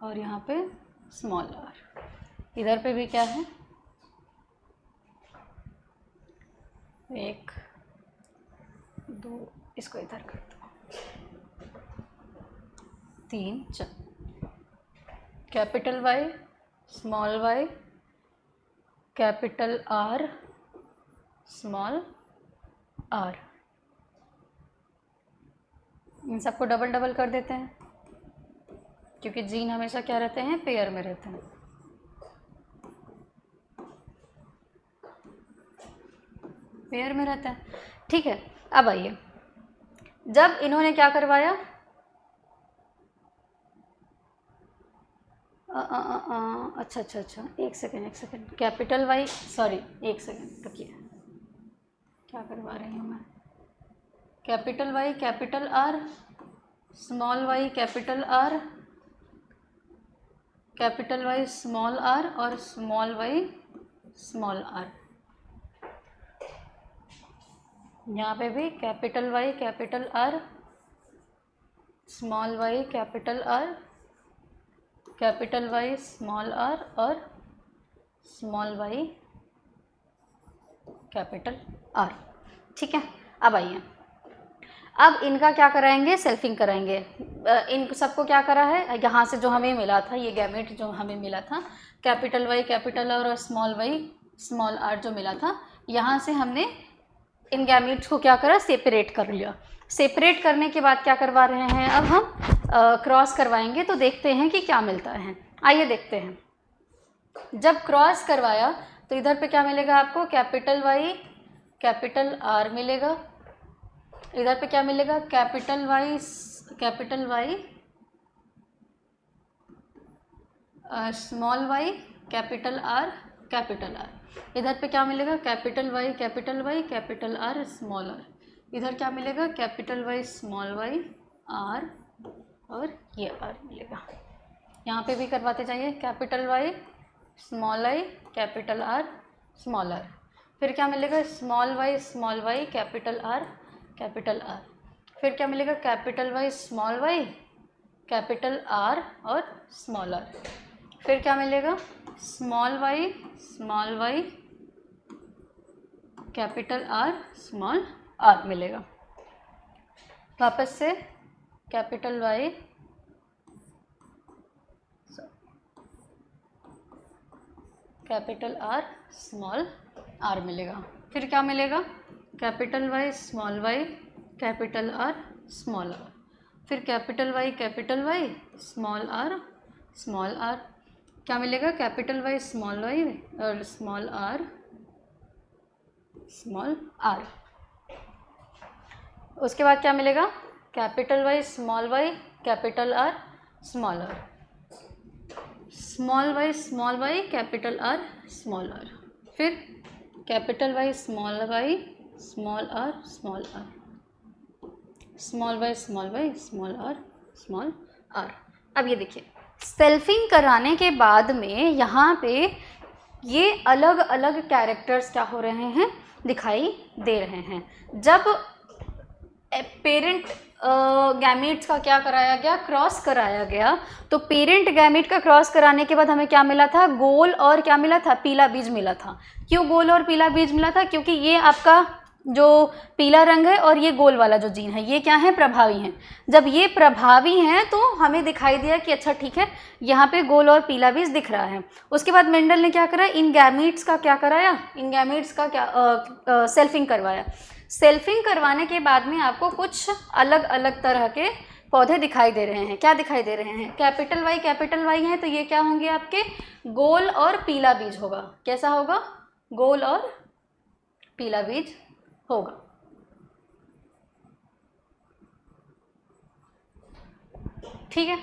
और यहाँ पे स्मॉल आर। इधर पे भी क्या है, 1 2, इसको इधर कर दो, 3 4। Capital Y, small Y, capital R, small R. इन सबको डबल डबल कर देते हैं, क्योंकि जीन हमेशा क्या रहते हैं, पेयर में रहते हैं। पेयर में रहता है, ठीक है। अब आइए, जब इन्होंने क्या करवाया, अच्छा, एक सेकेंड, कैपिटल वाई, सॉरी एक सेकेंड रुकिए, क्या करवा रही हूँ मैं, capital Y capital R, small Y capital R, capital Y small R, और स्मॉल वाई स्मॉल आर। यहाँ पे भी capital Y capital R, small Y capital R, capital Y small R, और स्मॉल वाई कैपिटल आर। ठीक है, अब आइए, अब इनका क्या कराएंगे, सेल्फिंग कराएंगे। इन सबको क्या करा है, यहाँ से जो हमें मिला था, ये गैमेट जो हमें मिला था, कैपिटल वाई कैपिटल आर और स्मॉल वाई स्मॉल आर जो मिला था, यहाँ से हमने इन गैमेट्स को क्या करा, सेपरेट कर लिया। सेपरेट करने के बाद क्या करवा रहे हैं, अब हम क्रॉस करवाएंगे, तो देखते हैं कि क्या मिलता है। आइए देखते हैं। जब क्रॉस करवाया तो इधर पे क्या मिलेगा आपको, कैपिटल वाई कैपिटल आर मिलेगा। इधर पे क्या मिलेगा, capital Y small Y capital R capital R. इधर पे क्या मिलेगा, capital Y capital R small R. इधर क्या मिलेगा, capital Y small Y R, और ये आर मिलेगा। यहाँ पे भी करवाते जाइए, capital Y small I capital R small R. फिर क्या मिलेगा, small Y capital R capital R. फिर क्या मिलेगा, capital Y small Y capital R और स्मॉल आर। फिर क्या मिलेगा, small Y capital R small R मिलेगा। वापस से capital Y capital R small R मिलेगा। फिर क्या मिलेगा, capital Y capital R small R, फिर कैपिटल वाई स्मॉल आर, क्या मिलेगा, कैपिटल वाई और स्मॉल आर। उसके बाद क्या मिलेगा, capital Y capital R small R, small Y capital R small R, फिर capital Y small R, small R. अब ये देखिए, सेल्फिंग कराने के बाद में यहाँ पे ये अलग अलग कैरेक्टर्स क्या हो रहे हैं, दिखाई दे रहे हैं। जब पेरेंट गैमीट्स का क्या कराया गया, क्रॉस कराया गया, तो पेरेंट गैमीट का क्रॉस कराने के बाद हमें क्या मिला था, गोल और क्या मिला था, पीला बीज मिला था। क्यों गोल और पीला बीज मिला था, क्योंकि ये आपका जो पीला रंग है और ये गोल वाला जो जीन है, ये क्या है, प्रभावी हैं। जब ये प्रभावी हैं तो हमें दिखाई दिया कि अच्छा ठीक है, यहाँ पे गोल और पीला बीज दिख रहा है। उसके बाद मेंडल ने क्या करा, इन गैमीट्स का क्या कराया, इन गैमीट्स का क्या सेल्फिंग करवाया। सेल्फिंग करवाने के बाद में आपको कुछ अलग अलग तरह के पौधे दिखाई दे रहे हैं। क्या दिखाई दे रहे हैं, कैपिटल वाई है, तो ये क्या होंगे, आपके गोल और पीला बीज होगा। कैसा होगा, गोल और पीला बीज होगा। ठीक है,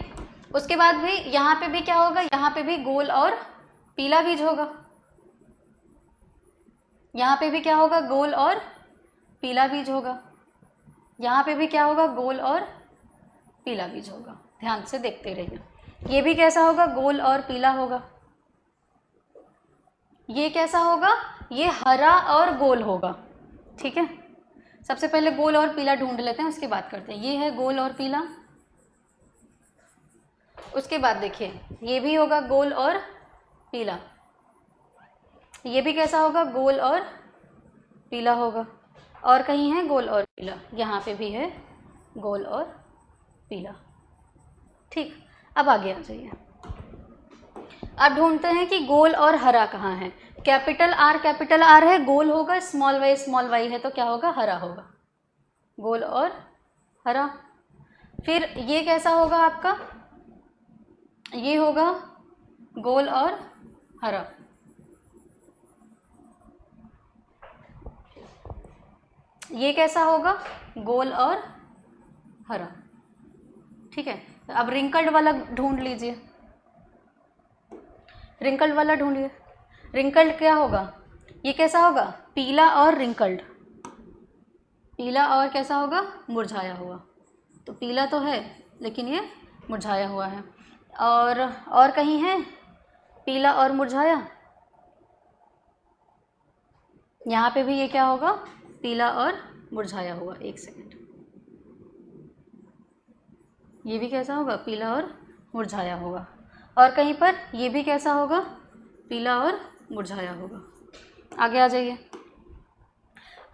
उसके बाद भी यहाँ पे भी क्या होगा, यहाँ पे भी गोल और पीला बीज होगा। यहाँ पे भी क्या होगा, गोल और पीला बीज होगा। यहाँ पे भी क्या होगा, गोल और पीला बीज होगा। ध्यान से देखते रहिए, ये भी कैसा होगा, गोल और पीला होगा। ये कैसा होगा, ये हरा और गोल होगा। ठीक है, सबसे पहले गोल और पीला ढूंढ लेते हैं, उसके बाद करते हैं। ये है गोल और पीला। उसके बाद देखिए, ये भी होगा गोल और पीला। ये भी कैसा होगा, गोल और पीला होगा। और कहीं है गोल और पीला, यहाँ पे भी है गोल और पीला। ठीक, अब आगे आ जाइए। अब ढूंढते हैं कि गोल और हरा कहाँ है। कैपिटल आर है, गोल होगा, स्मॉल वाई है, तो क्या होगा, हरा होगा, गोल और हरा। फिर ये कैसा होगा आपका, ये होगा गोल और हरा। ये कैसा होगा, गोल और हरा। ठीक है, अब रिंकल्ड वाला ढूंढ लीजिए, रिंकल्ड वाला ढूंढिए। रिंकल्ड क्या होगा, ये कैसा होगा, पीला और रिंकल्ड, पीला और कैसा होगा, मुरझाया हुआ। तो पीला तो है लेकिन ये मुरझाया हुआ है। और कहीं है पीला और मुरझाया, यहाँ पे भी ये क्या होगा, पीला और मुरझाया हुआ। एक सेकंड, ये भी कैसा होगा, पीला और मुरझाया होगा। और कहीं पर ये भी कैसा होगा, पीला और मुरझाया होगा। आगे आ जाइए।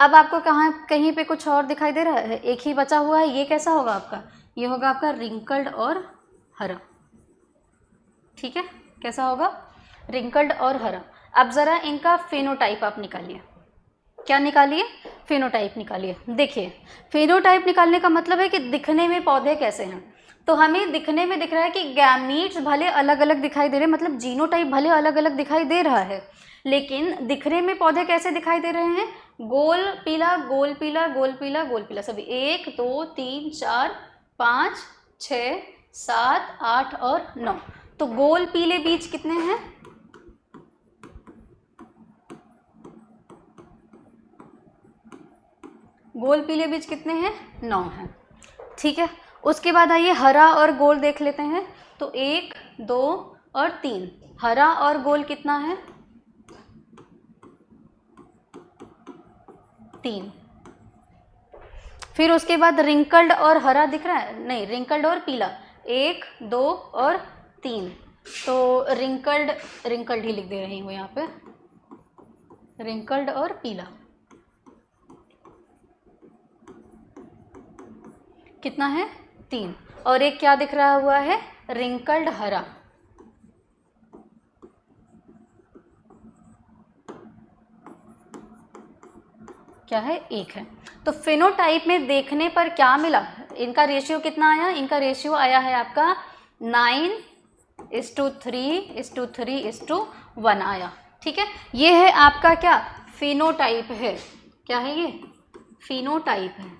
अब आपको कहीं पे कुछ और दिखाई दे रहा है, एक ही बचा हुआ है। ये कैसा होगा आपका, ये होगा आपका रिंकल्ड और हरा। ठीक है, कैसा होगा, रिंकल्ड और हरा। अब ज़रा इनका फेनोटाइप आप निकालिए। क्या निकालिए, फेनोटाइप निकालिए। देखिए, फेनोटाइप निकालने का मतलब है कि दिखने में पौधे कैसे हैं। तो हमें दिखने में दिख रहा है कि गैमीट्स भले अलग अलग दिखाई दे रहे हैं, मतलब जीनोटाइप भले अलग अलग दिखाई दे रहा है, लेकिन दिखने में पौधे कैसे दिखाई दे रहे हैं, गोल पीला गोल पीला गोल पीला गोल पीला सभी। 1 2 3 4 5 6 7 8 और 9। तो गोल पीले बीज कितने हैं, गोल पीले बीज कितने हैं, 9 हैं। ठीक है, उसके बाद आइए हरा और गोल देख लेते हैं। तो 1 2 और 3, हरा और गोल कितना है, 3। फिर उसके बाद रिंकल्ड और हरा दिख रहा है, नहीं, रिंकल्ड और पीला, 1 2 और 3। तो रिंकल्ड ही लिख दे रही हूँ यहाँ पे, रिंकल्ड और पीला कितना है, 3। और एक क्या दिख रहा हुआ है, रिंकल्ड हरा। क्या है, 1 है। तो फिनोटाइप में देखने पर क्या मिला, इनका रेशियो कितना आया, इनका रेशियो आया है आपका 9:3:3:1 आया। ठीक है, ये है आपका क्या, फिनोटाइप है। क्या है ये, फिनोटाइप है।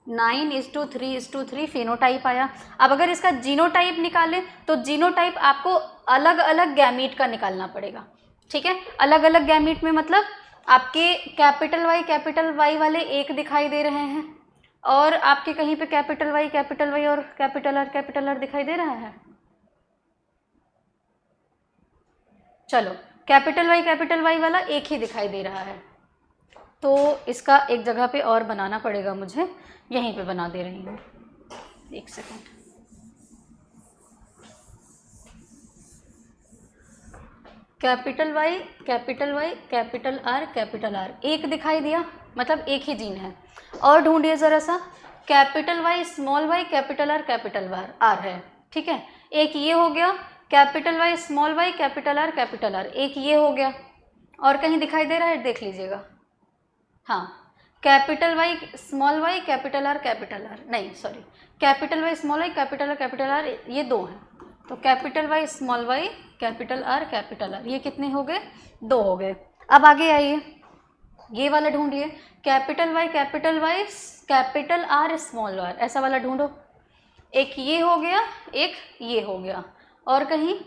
9:3:3 फिनोटाइप आया। अब अगर इसका जीनोटाइप निकालें तो जीनोटाइप आपको अलग अलग गैमीट का निकालना पड़ेगा। ठीक है, अलग अलग गैमीट में मतलब आपके कैपिटल वाई वाले एक दिखाई दे रहे हैं, और आपके कहीं पे कैपिटल वाई और कैपिटल आर दिखाई दे रहा है। चलो, कैपिटल वाई वाला एक ही दिखाई दे रहा है, तो इसका एक जगह पे और बनाना पड़ेगा मुझे, यहीं पे बना दे रही हूँ, एक second. Capital Y capital R एक दिखाई दिया, मतलब एक ही जीन है। और ढूंढिए ज़रा सा, capital Y small Y capital R है। ठीक है, एक ये हो गया, capital Y small Y capital R, एक ये हो गया। और कहीं दिखाई दे रहा है, देख लीजिएगा। हाँ, capital Y small Y capital R नहीं, sorry, capital Y small Y capital R ये 2 हैं। तो capital Y small Y capital R ये कितने हो गए, 2 हो गए। अब आगे आइए, ये वाला ढूंढिए, कैपिटल आर स्मॉल आर, ऐसा वाला ढूंढो। एक ये हो गया, एक ये हो गया, और कहीं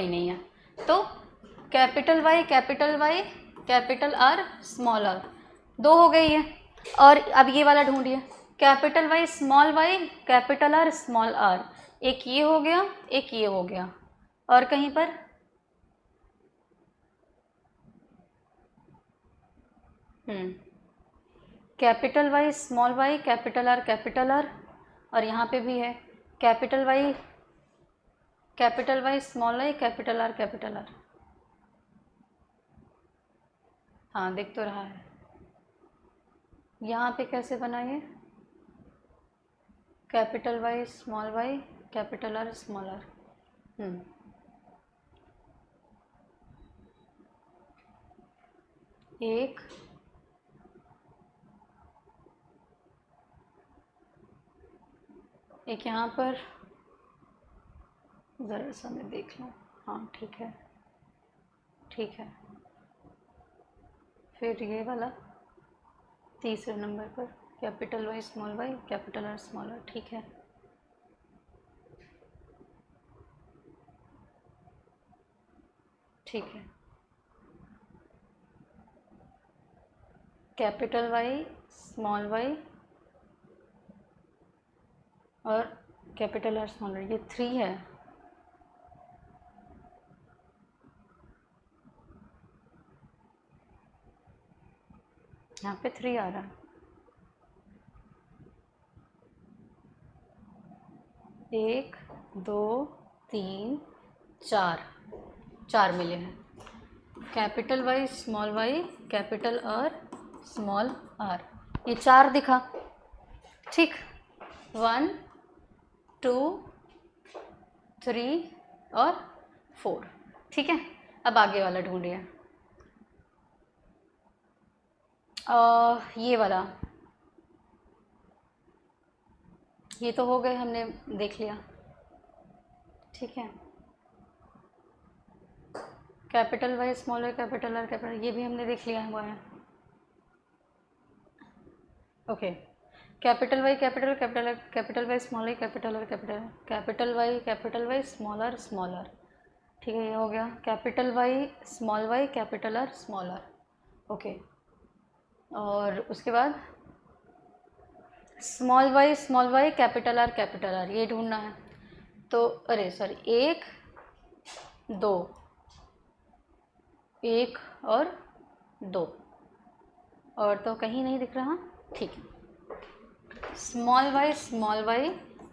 नहीं है। तो capital Y capital R small R 2 हो गई है। और अब ये वाला ढूंढिए, capital Y small Y capital R small R, एक ये हो गया, एक ये हो गया, और कहीं पर capital Y small Y capital R, और यहाँ पे भी है capital Y small Y capital R. हाँ, दिख तो रहा है। यहाँ पे कैसे बनाइए, capital Y small Y capital R small R. एक यहाँ पर ज़रा सा मैं देख लूँ, हाँ ठीक है। फिर ये वाला तीसरे नंबर पर capital Y capital R small R, ठीक है। कैपिटल वाई स्मॉल वाई और कैपिटल आर स्मॉल आर, ये 3 है। यहाँ पे 3 आ रहा है, 1 2 3 4 मिले हैं। Capital Y capital R small R, ये 4 दिखा। ठीक, 1 2 3 और 4। ठीक है, अब आगे वाला ढूंढिए, ये वाला, ये तो हो गए, हमने देख लिया। ठीक है, capital Y small Y capital R ये भी हमने देख लिया हुआ है। Okay, capital Y capital Y small Y capital Y small R. ठीक है, ये हो गया capital Y capital R small R. Okay, और उसके बाद स्मॉल वाई कैपिटल आर ये ढूंढना है। तो अरे सॉरी, 1 2 1 और 2, और तो कहीं नहीं दिख रहा। ठीक है, small Y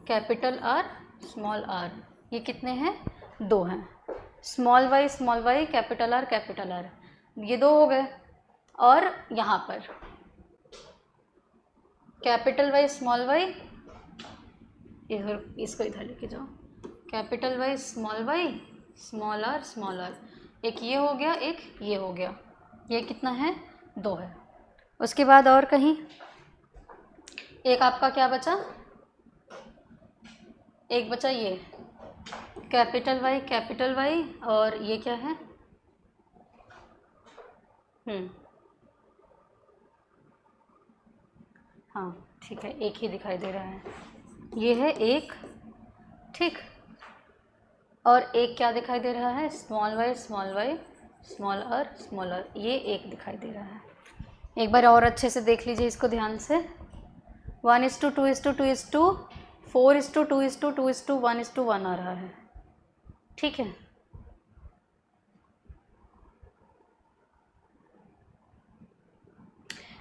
capital R small R, ये कितने हैं, 2 हैं। स्मॉल वाई कैपिटल आर ये 2 हो गए। और यहाँ पर कैपिटल वाई स्मॉल वाई, इधर इसको इधर लेके जाओ, कैपिटल वाई स्मॉल आर, एक ये हो गया, एक ये हो गया, ये कितना है, 2 है। उसके बाद और कहीं एक आपका क्या बचा, एक बचा ये कैपिटल वाई, और ये क्या है, हाँ ठीक है, एक ही दिखाई दे रहा है, ये है एक, ठीक। और एक क्या दिखाई दे रहा है, स्मॉल वाई स्मॉल आर, ये एक दिखाई दे रहा है। एक बार और अच्छे से देख लीजिए इसको ध्यान से। 1:2:2:2, 4:2:2:2:1 आ रहा है, ठीक है।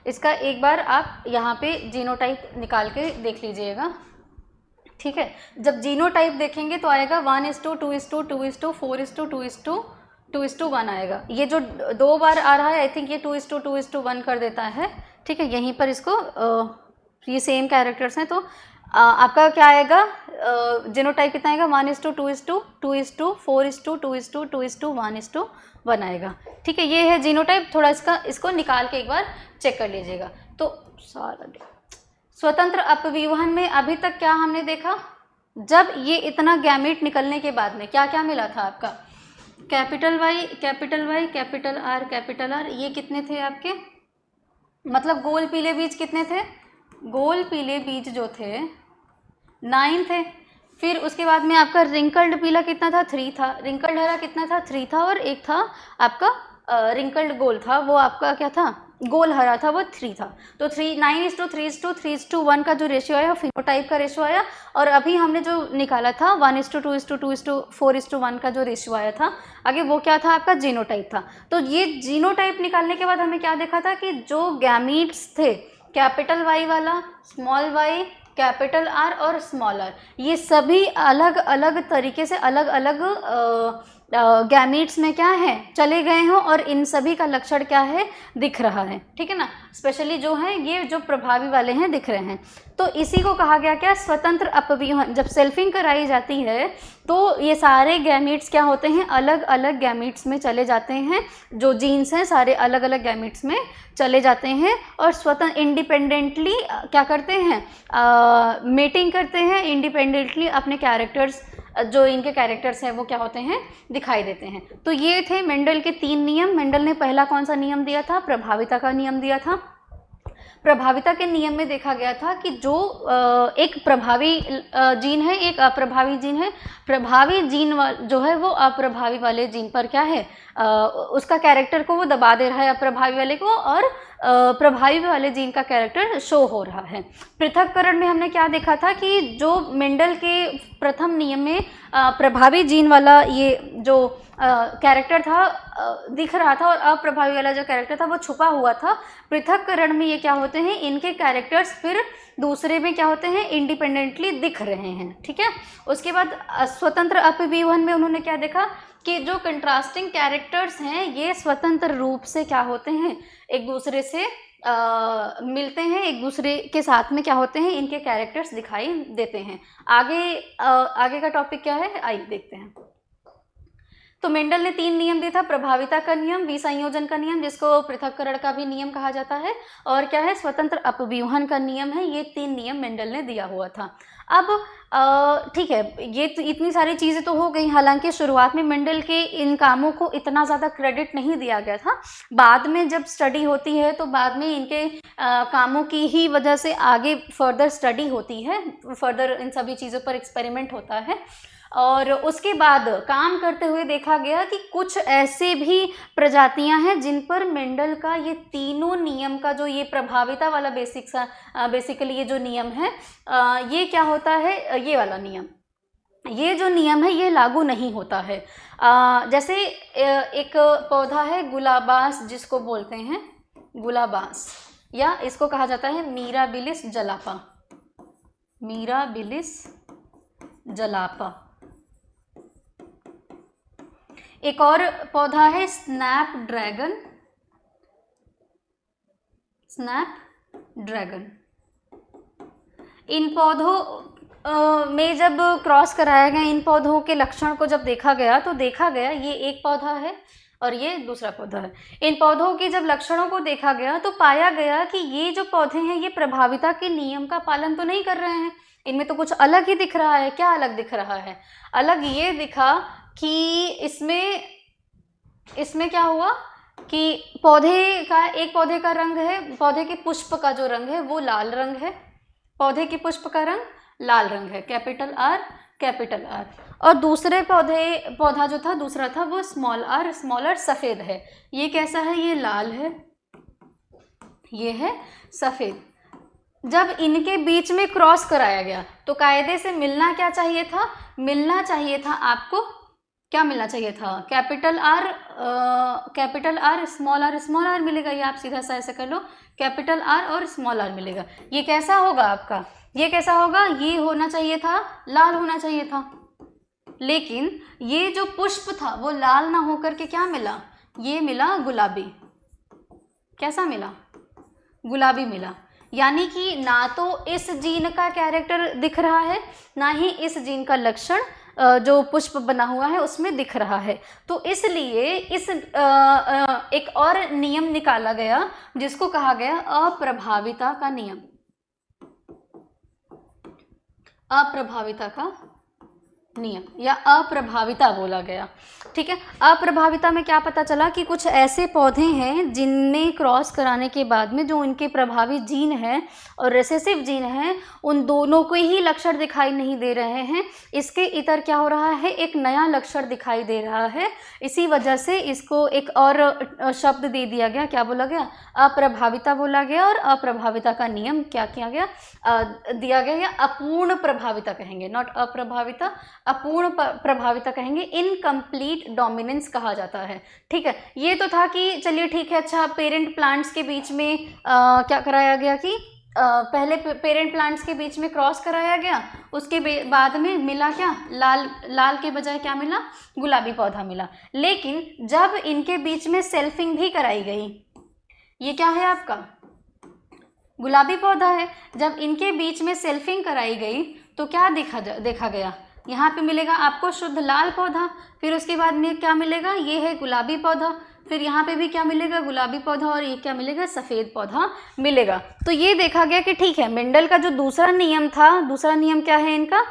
इसका एक बार आप यहाँ पे जीनोटाइप निकाल के देख लीजिएगा, ठीक है। जब जीनोटाइप देखेंगे तो आएगा 1:2:2:2, 4:2:2:1 आएगा। ये जो 2 बार आ रहा है, आई थिंक ये 2:2:1 कर देता है, ठीक है। यहीं पर इसको ये सेम कैरेक्टर्स हैं, तो आपका क्या आएगा, जीनोटाइप कितना आएगा, 1:2:2:2, 4:2:2:1 आएगा, ठीक है। ये है जीनोटाइप। थोड़ा इसको निकाल के एक बार चेक कर लीजिएगा। तो स्वतंत्र अपव्यूहन में अभी तक क्या हमने देखा, जब ये इतना गैमीट निकलने के बाद में क्या क्या मिला था आपका, कैपिटल वाई, कैपिटल आर, ये कितने थे आपके, मतलब गोल पीले बीज कितने थे, गोल पीले बीज जो थे 9 थे। फिर उसके बाद में आपका रिंकल्ड पीला कितना था, 3 था। रिंकल्ड हरा कितना था, 3 था। और एक था आपका रिंकल्ड गोल था, वो आपका क्या था, गोल हरा था, वो 3 था। तो 9:3:3:1 का जो रेशियो आया, फिनोटाइप का रेशियो आया। और अभी हमने जो निकाला था 1:2:2:4:1 का जो रेशियो आया था आगे, वो क्या था आपका, जीनोटाइप था। तो ये जीनोटाइप निकालने के बाद हमें क्या देखा था कि जो गैमीट्स थे, कैपिटल वाई वाला, स्मॉल वाई, कैपिटल आर और स्मॉल आर, ये सभी अलग अलग तरीके से अलग अलग गैमीट्स में क्या है, चले गए हों, और इन सभी का लक्षण क्या है, दिख रहा है, ठीक है ना। स्पेशली जो है ये जो प्रभावी वाले हैं दिख रहे हैं। तो इसी को कहा गया क्या, स्वतंत्र अपव्यूहन। जब सेल्फिंग कराई जाती है तो ये सारे गैमीट्स क्या होते हैं, अलग अलग गैमीट्स में चले जाते हैं। जो जीन्स हैं सारे अलग अलग गैमीट्स में चले जाते हैं और स्वतंत्र इंडिपेंडेंटली क्या करते हैं, मेटिंग करते हैं, इंडिपेंडेंटली अपने कैरेक्टर्स, जो इनके कैरेक्टर्स हैं वो क्या होते हैं, दिखाई देते हैं। तो ये थे मेंडल के 3 नियम। मेंडल ने पहला कौन सा नियम दिया था, प्रभाविता का नियम दिया था। प्रभाविता के नियम में देखा गया था कि जो एक प्रभावी जीन है, एक अप्रभावी जीन है। प्रभावी जीन जो है वो अप्रभावी वाले जीन पर क्या है, उसका कैरेक्टर को वो दबा दे रहा है अप्रभावी वाले को, और प्रभावी वाले जीन का कैरेक्टर शो हो रहा है। पृथक्करण में हमने क्या देखा था कि जो मेंडल के प्रथम नियम में प्रभावी जीन वाला ये जो कैरेक्टर था दिख रहा था, और अप्रभावी वाला जो कैरेक्टर था वो छुपा हुआ था। पृथक्करण में ये क्या होते हैं, इनके कैरेक्टर्स फिर दूसरे में क्या होते हैं, इंडिपेंडेंटली दिख रहे हैं, ठीक है। उसके बाद स्वतंत्र अपव्यूहन में उन्होंने क्या देखा कि जो कंट्रास्टिंग कैरेक्टर्स हैं ये स्वतंत्र रूप से क्या होते हैं, एक दूसरे से मिलते हैं, एक दूसरे के साथ में क्या होते हैं, इनके कैरेक्टर्स दिखाई देते हैं। आगे का टॉपिक क्या है, आइए देखते हैं। तो मेंडल ने 3 नियम दिया था, प्रभाविता का नियम, विसंयोजन का नियम जिसको पृथक्करण का भी नियम कहा जाता है, और क्या है, स्वतंत्र अपव्यूहन का नियम है। ये 3 नियम मेंडल ने दिया हुआ था। अब ठीक है, ये तो इतनी सारी चीज़ें तो हो गई। हालांकि शुरुआत में मेंडल के इन कामों को इतना ज़्यादा क्रेडिट नहीं दिया गया था। बाद में जब स्टडी होती है तो बाद में इनके कामों की ही वजह से आगे फर्दर स्टडी होती है, फर्दर इन सभी चीज़ों पर एक्सपेरिमेंट होता है। और उसके बाद काम करते हुए देखा गया कि कुछ ऐसे भी प्रजातियां हैं जिन पर मेंडल का ये तीनों नियम का जो ये प्रभाविता वाला बेसिकली ये जो नियम है, ये क्या होता है, ये वाला नियम, ये जो नियम है ये लागू नहीं होता है। जैसे एक पौधा है गुलाबास, जिसको बोलते हैं गुलाबास, या इसको कहा जाता है मीराबिलिस जलापा, मीराबिलिस जलापा। एक और पौधा है स्नैप ड्रैगन, स्नैप ड्रैगन। इन पौधों में जब क्रॉस कराया गया, इन पौधों के लक्षण को जब देखा गया तो देखा गया ये एक पौधा है और ये दूसरा पौधा है। इन पौधों की जब लक्षणों को देखा गया तो पाया गया कि ये जो पौधे हैं ये प्रभाविता के नियम का पालन तो नहीं कर रहे हैं, इनमें तो कुछ अलग ही दिख रहा है। क्या अलग दिख रहा है? अलग ये दिखा कि इसमें क्या हुआ कि पौधे का रंग है, पौधे के पुष्प का जो रंग है वो लाल रंग है, पौधे के पुष्प का रंग लाल रंग है, कैपिटल आर। और दूसरे पौधा जो था दूसरा था वो स्मॉल आर सफ़ेद है। ये कैसा है? ये लाल है, ये है सफ़ेद। जब इनके बीच में क्रॉस कराया गया तो कायदे से मिलना क्या चाहिए था? मिलना चाहिए था आपको, क्या मिलना चाहिए था? कैपिटल आर स्मॉल आर मिलेगा। ये आप सीधा सा ऐसे कर लो, कैपिटल आर और स्मॉल आर मिलेगा। ये कैसा होगा आपका? ये कैसा होगा? ये होना चाहिए था, लाल होना चाहिए था, लेकिन ये जो पुष्प था वो लाल ना होकर के क्या मिला? ये मिला गुलाबी। कैसा मिला? गुलाबी मिला। यानी कि ना तो इस जीन का कैरेक्टर दिख रहा है, ना ही इस जीन का लक्षण जो पुष्प बना हुआ है उसमें दिख रहा है। तो इसलिए एक और नियम निकाला गया जिसको कहा गया अप्रभाविता का नियम। अप्रभाविता का नियम या अप्रभाविता बोला गया। ठीक है, अप्रभाविता में क्या पता चला कि कुछ ऐसे पौधे हैं जिनमें क्रॉस कराने के बाद में जो उनके प्रभावी जीन है और रिसेसिव जीन है उन दोनों को ही लक्षण दिखाई नहीं दे रहे हैं। इसके इतर क्या हो रहा है? एक नया लक्षण दिखाई दे रहा है। इसी वजह से इसको एक और शब्द दे दिया गया। क्या बोला गया? अप्रभाविता बोला गया। और अप्रभाविता का नियम क्या किया गया? दिया गया, या अपूर्ण प्रभाविता कहेंगे, नॉट अप्रभाविता, अपूर्ण प्रभाविता कहेंगे। इनकम्प्लीट डोमिनेंस कहा जाता है। ठीक है, ये तो था कि चलिए ठीक है। अच्छा, पेरेंट प्लांट्स के बीच में क्या कराया गया कि पहले पेरेंट प्लांट्स के बीच में क्रॉस कराया गया, उसके बाद में मिला क्या? लाल के बजाय क्या मिला? गुलाबी पौधा मिला। लेकिन जब इनके बीच में सेल्फिंग भी कराई गई, ये क्या है आपका? गुलाबी पौधा है। जब इनके बीच में सेल्फिंग कराई गई तो क्या देखा गया? यहाँ पे मिलेगा आपको शुद्ध लाल पौधा, फिर उसके बाद में क्या मिलेगा? ये है गुलाबी पौधा, फिर यहाँ पे भी क्या मिलेगा? गुलाबी पौधा, और ये क्या मिलेगा? सफ़ेद पौधा मिलेगा। तो ये देखा गया कि ठीक है, मेंडल का जो दूसरा नियम था, दूसरा नियम क्या है इनका?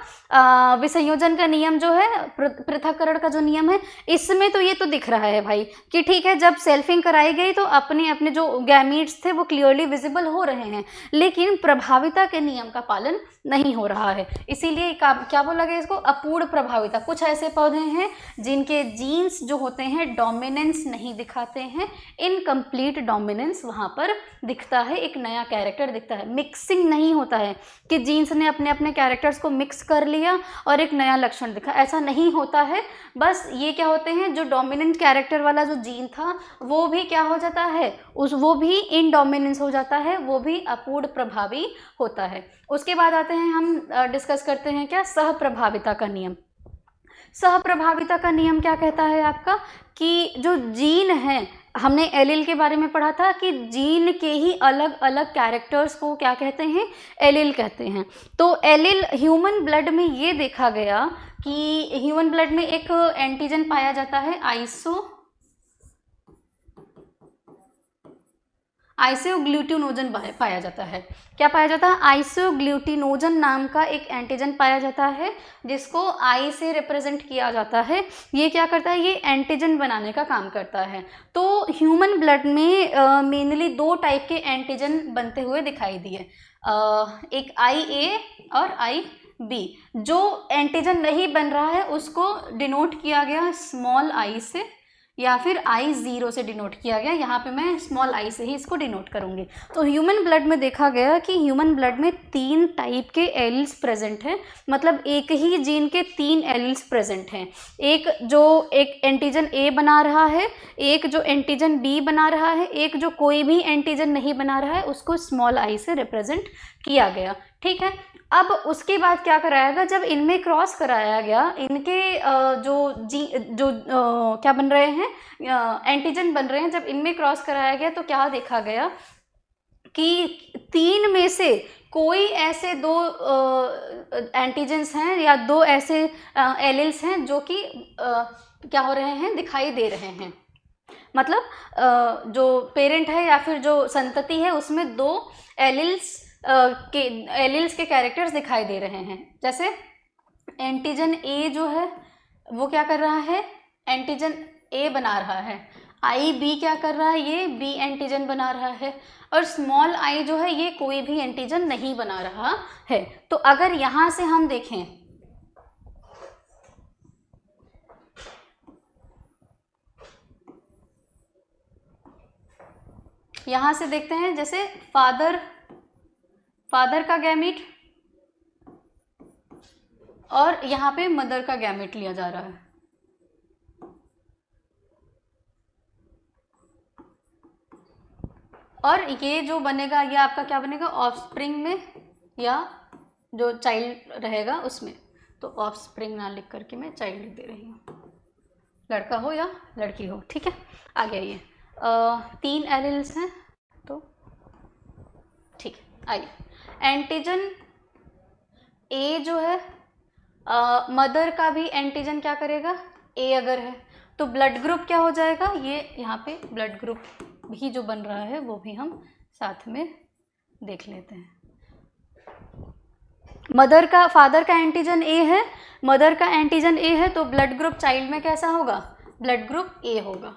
विसंयोजन का नियम जो है, पृथक्करण का जो नियम है, इसमें तो ये तो दिख रहा है भाई कि ठीक है, जब सेल्फिंग कराई गई तो अपने अपने जो गैमीट्स थे वो क्लियरली विजिबल हो रहे हैं, लेकिन प्रभाविता के नियम का पालन नहीं हो रहा है। इसीलिए क्या बोला गया इसको? अपूर्ण प्रभाविता। कुछ ऐसे पौधे हैं जिनके जीन्स जो होते हैं डोमिनेंस नहीं दिखाते हैं, इनकम्प्लीट डोमिनेंस वहाँ पर दिखता है, एक नया कैरेक्टर दिखता है। मिक्सिंग नहीं होता है कि जीन्स ने अपने अपने कैरेक्टर्स को मिक्स कर लिया और एक नया लक्षण दिखा, ऐसा नहीं होता है। बस ये क्या होते हैं, जो डोमिनेंट कैरेक्टर वाला जो जीन था वो भी क्या हो जाता है? वो भी इनडोमिनेंस हो जाता है, वो भी अपूर्ण प्रभावी होता है। उसके बाद आते हैं, हम डिस्कस करते हैं क्या? सहप्रभाविता का नियम। सहप्रभाविता का नियम क्या कहता है आपका? कि जो जीन है, हमने एलील के बारे में पढ़ा था कि जीन के ही अलग अलग कैरेक्टर्स को क्या कहते हैं? एलील कहते हैं। तो एलील ह्यूमन ब्लड में ये देखा गया कि ह्यूमन ब्लड में एक एंटीजन पाया जाता है, आइसोग्लूटिनोजन पाया जाता है। क्या पाया जाता है? आइसोग्लूटिनोजन नाम का एक एंटीजन पाया जाता है जिसको आई से रिप्रेजेंट किया जाता है। ये क्या करता है? ये एंटीजन बनाने का काम करता है। तो ह्यूमन ब्लड में मेनली दो टाइप के एंटीजन बनते हुए दिखाई दिए, एक IA और IB। जो एंटीजन नहीं बन रहा है उसको डिनोट किया गया स्मॉल I से, या फिर I0 से डिनोट किया गया। यहाँ पे मैं स्मॉल I से ही इसको डिनोट करूँगी। तो ह्यूमन ब्लड में देखा गया कि ह्यूमन ब्लड में 3 टाइप के एलील्स प्रेजेंट हैं, मतलब एक ही जीन के 3 एलील्स प्रेजेंट हैं। एक जो एक एंटीजन A बना रहा है, एक जो एंटीजन B बना रहा है, एक जो कोई भी एंटीजन नहीं बना रहा है, उसको स्मॉल I से रिप्रेजेंट किया गया। ठीक है, अब उसके बाद क्या कराया गया? जब इनमें क्रॉस कराया गया, इनके क्या बन रहे हैं? एंटीजन बन रहे हैं। जब इनमें क्रॉस कराया गया तो क्या देखा गया कि 3 में से कोई ऐसे 2 एंटीजन्स हैं या 2 ऐसे एलील्स हैं जो कि क्या हो रहे हैं? दिखाई दे रहे हैं। मतलब जो पेरेंट है या फिर जो संतति है उसमें दो एलिल्स के कैरेक्टर्स दिखाई दे रहे हैं। जैसे एंटीजन ए जो है वो क्या कर रहा है, एंटीजन ए बना रहा है, आई बी क्या कर रहा है, ये बी एंटीजन बना रहा है, और स्मॉल आई जो है ये कोई भी एंटीजन नहीं बना रहा है। तो अगर यहाँ से हम देखें, यहाँ से देखते हैं, जैसे फादर का गैमीट और यहाँ पे मदर का गैमेट लिया जा रहा है। और ये जो बनेगा ये आपका क्या बनेगा, ऑफस्प्रिंग में या जो चाइल्ड रहेगा उसमें। तो ऑफस्प्रिंग ना लिख करके मैं चाइल्ड लिख दे रही हूँ, लड़का हो या लड़की हो, ठीक है। आगे आइए, 3 एलिल्स हैं तो ठीक है। आइए, एंटीजन ए जो है मदर का भी एंटीजन क्या करेगा, ए अगर है तो ब्लड ग्रुप क्या हो जाएगा, ये यहाँ पे ब्लड ग्रुप भी जो बन रहा है वो भी हम साथ में देख लेते हैं। फादर का एंटीजन ए है, मदर का एंटीजन ए है, तो ब्लड ग्रुप चाइल्ड में कैसा होगा, ब्लड ग्रुप ए होगा,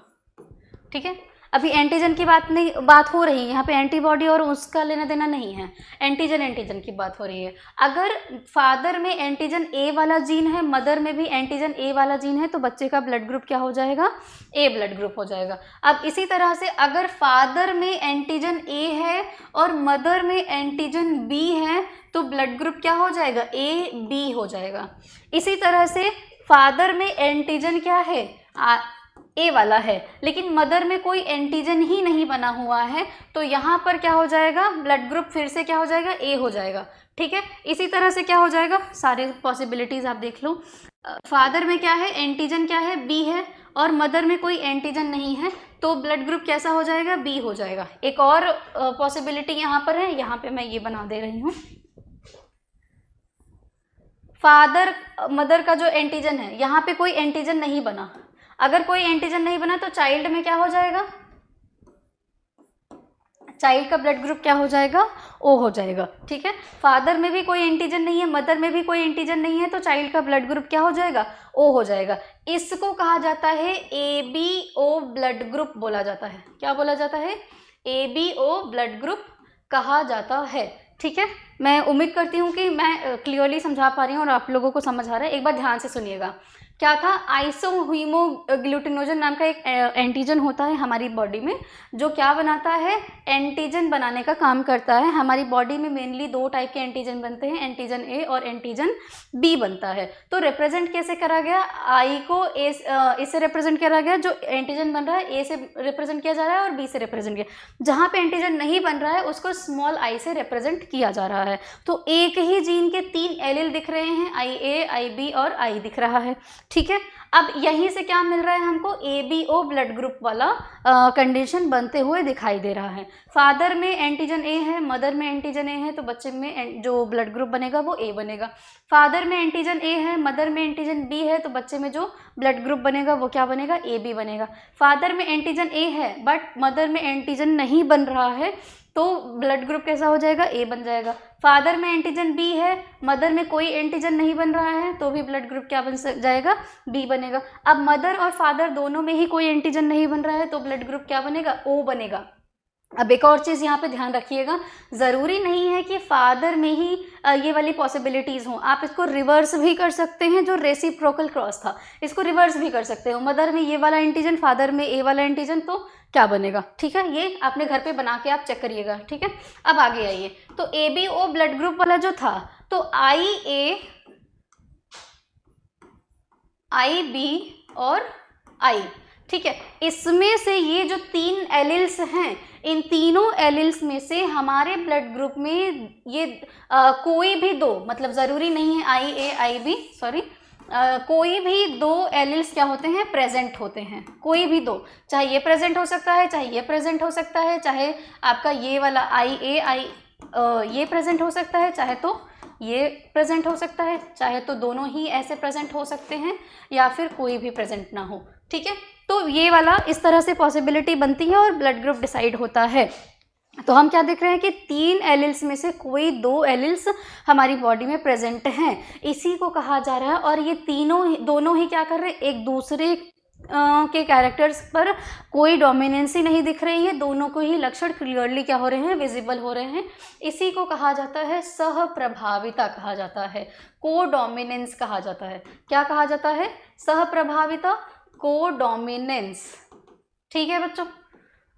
ठीक है। अभी एंटीजन की बात हो रही है, यहाँ पे एंटीबॉडी और उसका लेना देना नहीं है, एंटीजन की बात हो रही है। अगर फादर में एंटीजन ए वाला जीन है, मदर में भी एंटीजन ए वाला जीन है, तो बच्चे का ब्लड ग्रुप क्या हो जाएगा, ए ब्लड ग्रुप हो जाएगा। अब इसी तरह से अगर फादर में एंटीजन ए है और मदर में एंटीजन बी है, तो ब्लड ग्रुप क्या हो जाएगा, ए बी हो जाएगा। इसी तरह से फादर में एंटीजन क्या है, ए वाला है, लेकिन मदर में कोई एंटीजन ही नहीं बना हुआ है, तो यहाँ पर क्या हो जाएगा, ब्लड ग्रुप फिर से क्या हो जाएगा, ए हो जाएगा, ठीक है। इसी तरह से क्या हो जाएगा, सारे पॉसिबिलिटीज आप देख लो। फादर में क्या है, एंटीजन क्या है, बी है, और मदर में कोई एंटीजन नहीं है, तो ब्लड ग्रुप कैसा हो जाएगा, बी हो जाएगा। एक और पॉसिबिलिटी यहाँ पर है, यहाँ पे मैं ये बना दे रही हूँ। फादर मदर का जो एंटीजन है, यहाँ पे कोई एंटीजन नहीं बना, अगर कोई एंटीजन नहीं बना तो चाइल्ड में क्या हो जाएगा, चाइल्ड का ब्लड ग्रुप क्या हो जाएगा, ओ हो जाएगा, ठीक है। फादर में भी कोई एंटीजन नहीं है, मदर में भी कोई एंटीजन नहीं है, तो चाइल्ड का ब्लड ग्रुप क्या हो जाएगा, ओ हो जाएगा। इसको कहा जाता है ABO ब्लड ग्रुप बोला जाता है। क्या बोला जाता है, ABO ब्लड ग्रुप कहा जाता है, ठीक है। मैं उम्मीद करती हूँ कि मैं क्लियरली समझा पा रही हूँ और आप लोगों को समझ आ रहा है। एक बार ध्यान से सुनिएगा, क्या था, आइसोहीमोग्लूटिनोजन नाम का एक एंटीजन होता है हमारी बॉडी में, जो क्या बनाता है, एंटीजन बनाने का काम करता है। हमारी बॉडी में मेनली 2 टाइप के एंटीजन बनते हैं, एंटीजन ए और एंटीजन बी बनता है। तो रिप्रेजेंट कैसे करा गया, आई को ए इससे रिप्रेजेंट करा गया, जो एंटीजन बन रहा है ए से रिप्रेजेंट किया जा रहा है और बी से रिप्रेजेंट किया, जहाँ पे एंटीजन नहीं बन रहा है उसको स्मॉल आई से रिप्रेजेंट किया जा रहा है। तो एक ही जीन के 3 एलील दिख रहे हैं, IA, IB और I दिख रहा है, ठीक है। अब यहीं से क्या मिल रहा है हमको, ABO ब्लड ग्रुप वाला कंडीशन बनते हुए दिखाई दे रहा है। फादर में एंटीजन ए है, मदर में एंटीजन ए है, तो बच्चे में जो ब्लड ग्रुप बनेगा वो ए बनेगा। फादर में एंटीजन ए है, मदर में एंटीजन बी है, तो बच्चे में जो ब्लड ग्रुप बनेगा वो क्या बनेगा, AB बनेगा। फादर में एंटीजन ए है बट मदर में एंटीजन नहीं बन रहा है, तो ब्लड ग्रुप कैसा हो जाएगा, ए बन जाएगा। फादर में एंटीजन बी है, मदर में कोई एंटीजन नहीं बन रहा है, तो भी ब्लड ग्रुप क्या बन जाएगा, बी बनेगा। अब मदर और फादर दोनों में ही कोई एंटीजन नहीं बन रहा है, तो ब्लड ग्रुप क्या बनेगा, ओ बनेगा। अब एक और चीज़ यहाँ पे ध्यान रखिएगा, ज़रूरी नहीं है कि फादर में ही ये वाली पॉसिबिलिटीज़ हों, आप इसको रिवर्स भी कर सकते हैं। जो रेसिप्रोकल क्रॉस था इसको रिवर्स भी कर सकते हो, मदर में ये वाला एंटीजन, फादर में ए वाला एंटीजन, तो क्या बनेगा, ठीक है। ये आपने घर पे बना के आप चेक करिएगा, ठीक है। अब आगे आइए, तो ABO ब्लड ग्रुप वाला जो था, तो IA, IB और I, ठीक है। इसमें से ये जो 3 एलिल्स हैं, इन तीनों एलिल्स में से हमारे ब्लड ग्रुप में ये कोई भी 2, मतलब ज़रूरी नहीं है IA, IB, सॉरी, कोई भी 2 एलिल्स क्या होते हैं, प्रेजेंट होते हैं। कोई भी 2, चाहे ये प्रेजेंट हो सकता है, चाहे ये प्रेजेंट हो सकता है, चाहे आपका ये वाला IA, ये प्रेजेंट हो सकता है, चाहे तो ये प्रेजेंट हो सकता है, चाहे तो दोनों ही ऐसे प्रेजेंट हो सकते हैं, या फिर कोई भी प्रेजेंट ना हो। ठीक है, तो ये वाला इस तरह से पॉसिबिलिटी बनती है और ब्लड ग्रुप डिसाइड होता है। तो हम क्या देख रहे हैं कि 3 एलिल्स में से कोई 2 एलिल्स हमारी बॉडी में प्रेजेंट हैं, इसी को कहा जा रहा है। और ये दोनों ही क्या कर रहे हैं, एक दूसरे के कैरेक्टर्स पर कोई डोमिनेंसी नहीं दिख रही है, दोनों को ही लक्षण क्लियरली क्या हो रहे हैं, विजिबल हो रहे हैं। इसी को कहा जाता है सहप्रभाविता कहा जाता है, कोडोमिनेंस कहा जाता है। क्या कहा जाता है, सहप्रभाविता, कोडोमिनेंस। ठीक है बच्चों,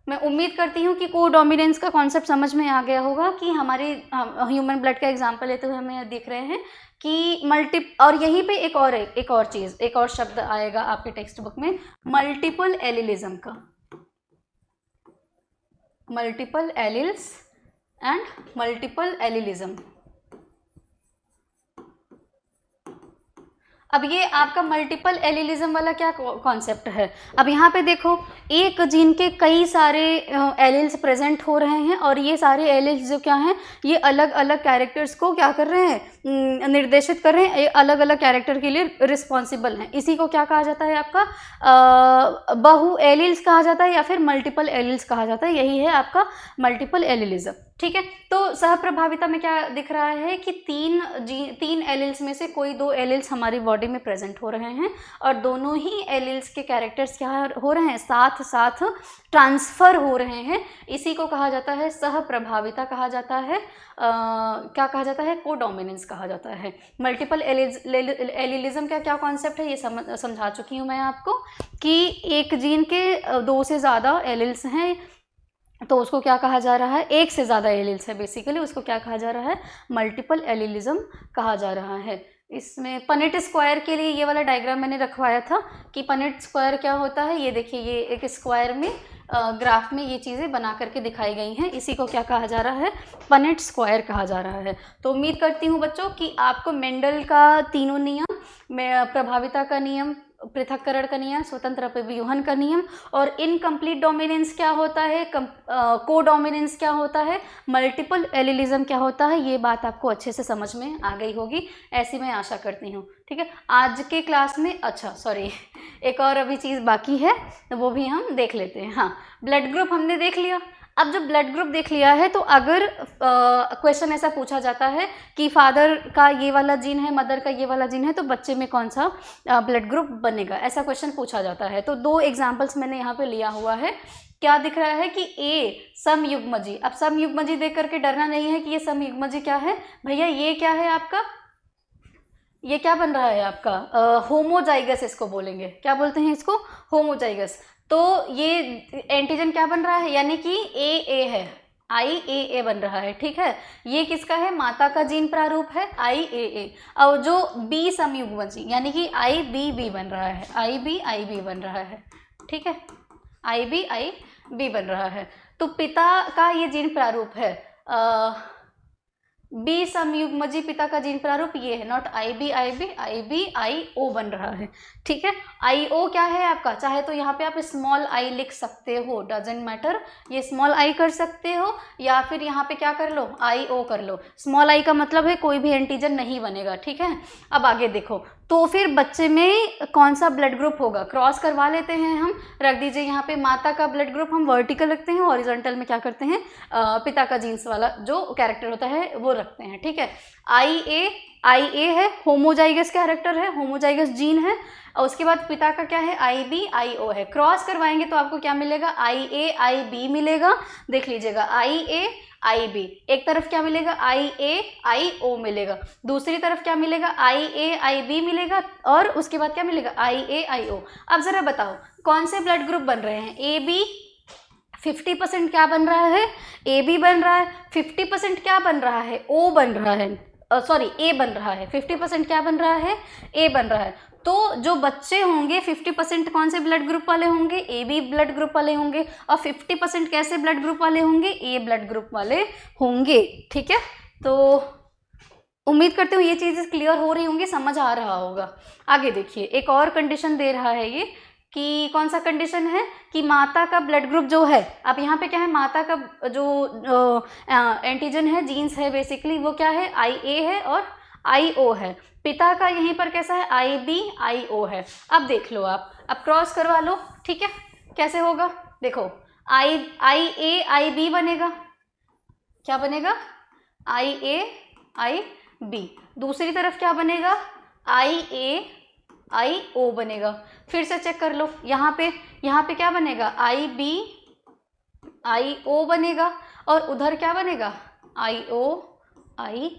मैं उम्मीद करती हूँ कि कोडोमिनेंस का कॉन्सेप्ट समझ में आ गया होगा कि हमारे ह्यूमन ब्लड का एग्जांपल लेते हुए हमें देख रहे हैं कि और यहीं पे एक और शब्द आएगा आपके टेक्स्ट बुक में, मल्टीपल एलिलिज्म का, multiple alleles and multiple allelism. अब ये आपका मल्टीपल एलिलिज्म वाला क्या कॉन्सेप्ट है, अब यहाँ पे देखो एक जीन के कई सारे एलिल्स प्रेजेंट हो रहे हैं और ये सारे एलिल्स जो क्या हैं, ये अलग अलग कैरेक्टर्स को क्या कर रहे हैं, निर्देशित कर रहे हैं, ये अलग अलग कैरेक्टर के लिए रिस्पॉन्सिबल हैं। इसी को क्या कहा जाता है, आपका बहु एलिल्स कहा जाता है या फिर मल्टीपल एलिल्स कहा जाता है, यही है आपका मल्टीपल एलिलिज्म। ठीक है, तो सहप्रभाविता में क्या दिख रहा है कि 3 एलिल्स में से कोई 2 एलिल्स हमारी बॉडी में प्रेजेंट हो रहे हैं और दोनों ही एलिल्स के कैरेक्टर्स क्या हो रहे हैं, साथ साथ ट्रांसफर हो रहे हैं। इसी को कहा जाता है सहप्रभाविता कहा जाता है, क्या कहा जाता है, कोडोमिनेंस कहा जाता है। मल्टीपल एलिलिज्म का क्या कॉन्सेप्ट है ये समझा चुकी हूँ मैं आपको, कि एक जीन के 2 से ज़्यादा एलिल्स हैं तो उसको क्या कहा जा रहा है, एक से ज़्यादा एलिल्स है बेसिकली, उसको क्या कहा जा रहा है, मल्टीपल एलिलिज्म कहा जा रहा है। इसमें पनेट स्क्वायर के लिए ये वाला डायग्राम मैंने रखवाया था कि पनेट स्क्वायर क्या होता है, ये देखिए ये एक स्क्वायर में ग्राफ में ये चीज़ें बना करके दिखाई गई हैं, इसी को क्या कहा जा रहा है, पनेट स्क्वायर कहा जा रहा है। तो उम्मीद करती हूँ बच्चों कि आपको मेंडल का तीनों नियम, प्रभाविता का नियम, पृथक्करण का नियम, स्वतंत्र अपव्यूहन का नियम और इनकम्प्लीट डोमिनेंस क्या होता है, कोडोमिनेंस क्या होता है, मल्टीपल एलिलिज्म क्या होता है, ये बात आपको अच्छे से समझ में आ गई होगी, ऐसी मैं आशा करती हूँ। ठीक है, आज के क्लास में एक और अभी चीज़ बाकी है तो वो भी हम देख लेते हैं। हाँ, ब्लड ग्रुप हमने देख लिया। अब जब ब्लड ग्रुप देख लिया है तो अगर क्वेश्चन ऐसा पूछा जाता है कि फादर का ये वाला जीन है, मदर का ये वाला जीन है, तो बच्चे में कौन सा ब्लड ग्रुप बनेगा, ऐसा क्वेश्चन पूछा जाता है। तो 2 एग्जाम्पल्स मैंने यहाँ पे लिया हुआ है। क्या दिख रहा है कि ए समयुग्मजी। अब समयुग्मजी देख करके डरना नहीं है कि ये समयुग्मजी क्या है भैया, ये क्या है आपका, ये क्या बन रहा है आपका, होमोजाइगस इसको बोलेंगे, क्या बोलते हैं इसको, होमोजाइगस। तो ये एंटीजन क्या बन रहा है, यानी कि ए है, IAA बन रहा है। ठीक है, ये किसका है, माता का जीन प्रारूप है IAA, और जो बी समयुग्मजी यानी कि IBB बन रहा है, IB बन रहा है। ठीक है, IB बन रहा है। तो पिता का ये जीन प्रारूप है बी समयुग्मजी, पिता का जीन प्रारूप ये है, नॉट IB IO बन रहा है। ठीक है, IO क्या है आपका, चाहे तो यहाँ पे आप स्मॉल i लिख सकते हो, डजेंट मैटर, ये स्मॉल i कर सकते हो या फिर यहाँ पे क्या कर लो, IO कर लो। स्मॉल i का मतलब है कोई भी एंटीजन नहीं बनेगा। ठीक है, अब आगे देखो, तो फिर बच्चे में कौन सा ब्लड ग्रुप होगा, क्रॉस करवा लेते हैं हम, रख दीजिए यहाँ पे माता का ब्लड ग्रुप हम वर्टिकल रखते हैं, हॉरिजॉन्टल में क्या करते हैं, पिता का जीन्स वाला जो कैरेक्टर होता है वो रखते हैं। ठीक है, IA है, होमोजाइगस कैरेक्टर है, होमोजाइगस जीन है, और उसके बाद पिता का क्या है, IB IO है। क्रॉस करवाएंगे तो आपको क्या मिलेगा, IA IB मिलेगा, देख लीजिएगा, IA IB, एक तरफ क्या मिलेगा, IA IO मिलेगा, दूसरी तरफ क्या मिलेगा, IA IB मिलेगा, और उसके बाद क्या मिलेगा, IA IO। अब जरा बताओ कौन से ब्लड ग्रुप बन रहे हैं, AB 50% क्या बन रहा है, AB बन रहा है, 50% क्या बन रहा है, O बन रहा है, A बन रहा है, 50% क्या बन रहा है, A बन रहा है। तो जो बच्चे होंगे 50% कौन से ब्लड ग्रुप वाले होंगे, AB ब्लड ग्रुप वाले होंगे, और 50% कैसे ब्लड ग्रुप वाले होंगे, A ब्लड ग्रुप वाले होंगे। ठीक है, तो उम्मीद करते हो ये चीज़ें क्लियर हो रही होंगी, समझ आ रहा होगा। आगे देखिए, एक और कंडीशन दे रहा है ये, कि कौन सा कंडीशन है, कि माता का ब्लड ग्रुप जो है, अब यहाँ पे क्या है, माता का जो एंटीजन है, जीन्स है बेसिकली, वो क्या है, IA है और IO है। पिता का यहीं पर कैसा है, IBIO है। अब देख लो आप, अब क्रॉस करवा लो, ठीक है। कैसे होगा, देखो IA IB बनेगा, क्या बनेगा, IAIB। दूसरी तरफ क्या बनेगा, IAIO बनेगा। फिर से चेक कर लो, यहाँ पे क्या बनेगा, IBIO बनेगा, और उधर क्या बनेगा, IOIO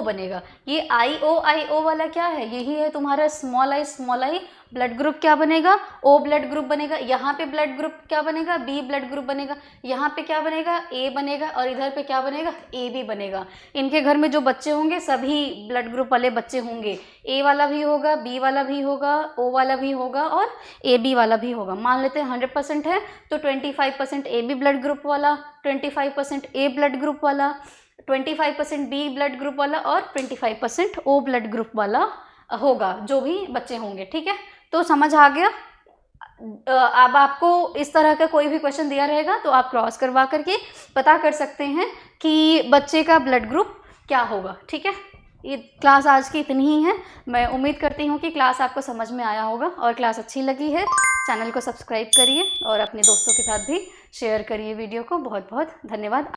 बनेगा। ये IOIO वाला क्या है, यही है तुम्हारा स्मॉल आई। ब्लड ग्रुप क्या बनेगा, O ब्लड ग्रुप बनेगा। यहाँ पे ब्लड ग्रुप क्या बनेगा, B ब्लड ग्रुप बनेगा। यहाँ पे क्या बनेगा, A बनेगा, और इधर पे क्या बनेगा, AB बनेगा। इनके घर में जो बच्चे होंगे सभी ब्लड ग्रुप वाले बच्चे होंगे, A वाला भी होगा, B वाला भी होगा, O वाला भी होगा, और AB वाला भी होगा। मान लेते हैं 100% है तो 25% AB ब्लड ग्रुप वाला, 25% A ब्लड ग्रुप वाला, 25% B ब्लड ग्रुप वाला, और 25% O ब्लड ग्रुप वाला होगा, जो भी बच्चे होंगे, ठीक है। तो समझ आ गया। अब आपको इस तरह का कोई भी क्वेश्चन दिया रहेगा तो आप क्रॉस करवा करके पता कर सकते हैं कि बच्चे का ब्लड ग्रुप क्या होगा, ठीक है। ये क्लास आज की इतनी ही है। मैं उम्मीद करती हूँ कि क्लास आपको समझ में आया होगा, और क्लास अच्छी लगी है चैनल को सब्सक्राइब करिए और अपने दोस्तों के साथ भी शेयर करिए वीडियो को। बहुत बहुत धन्यवाद।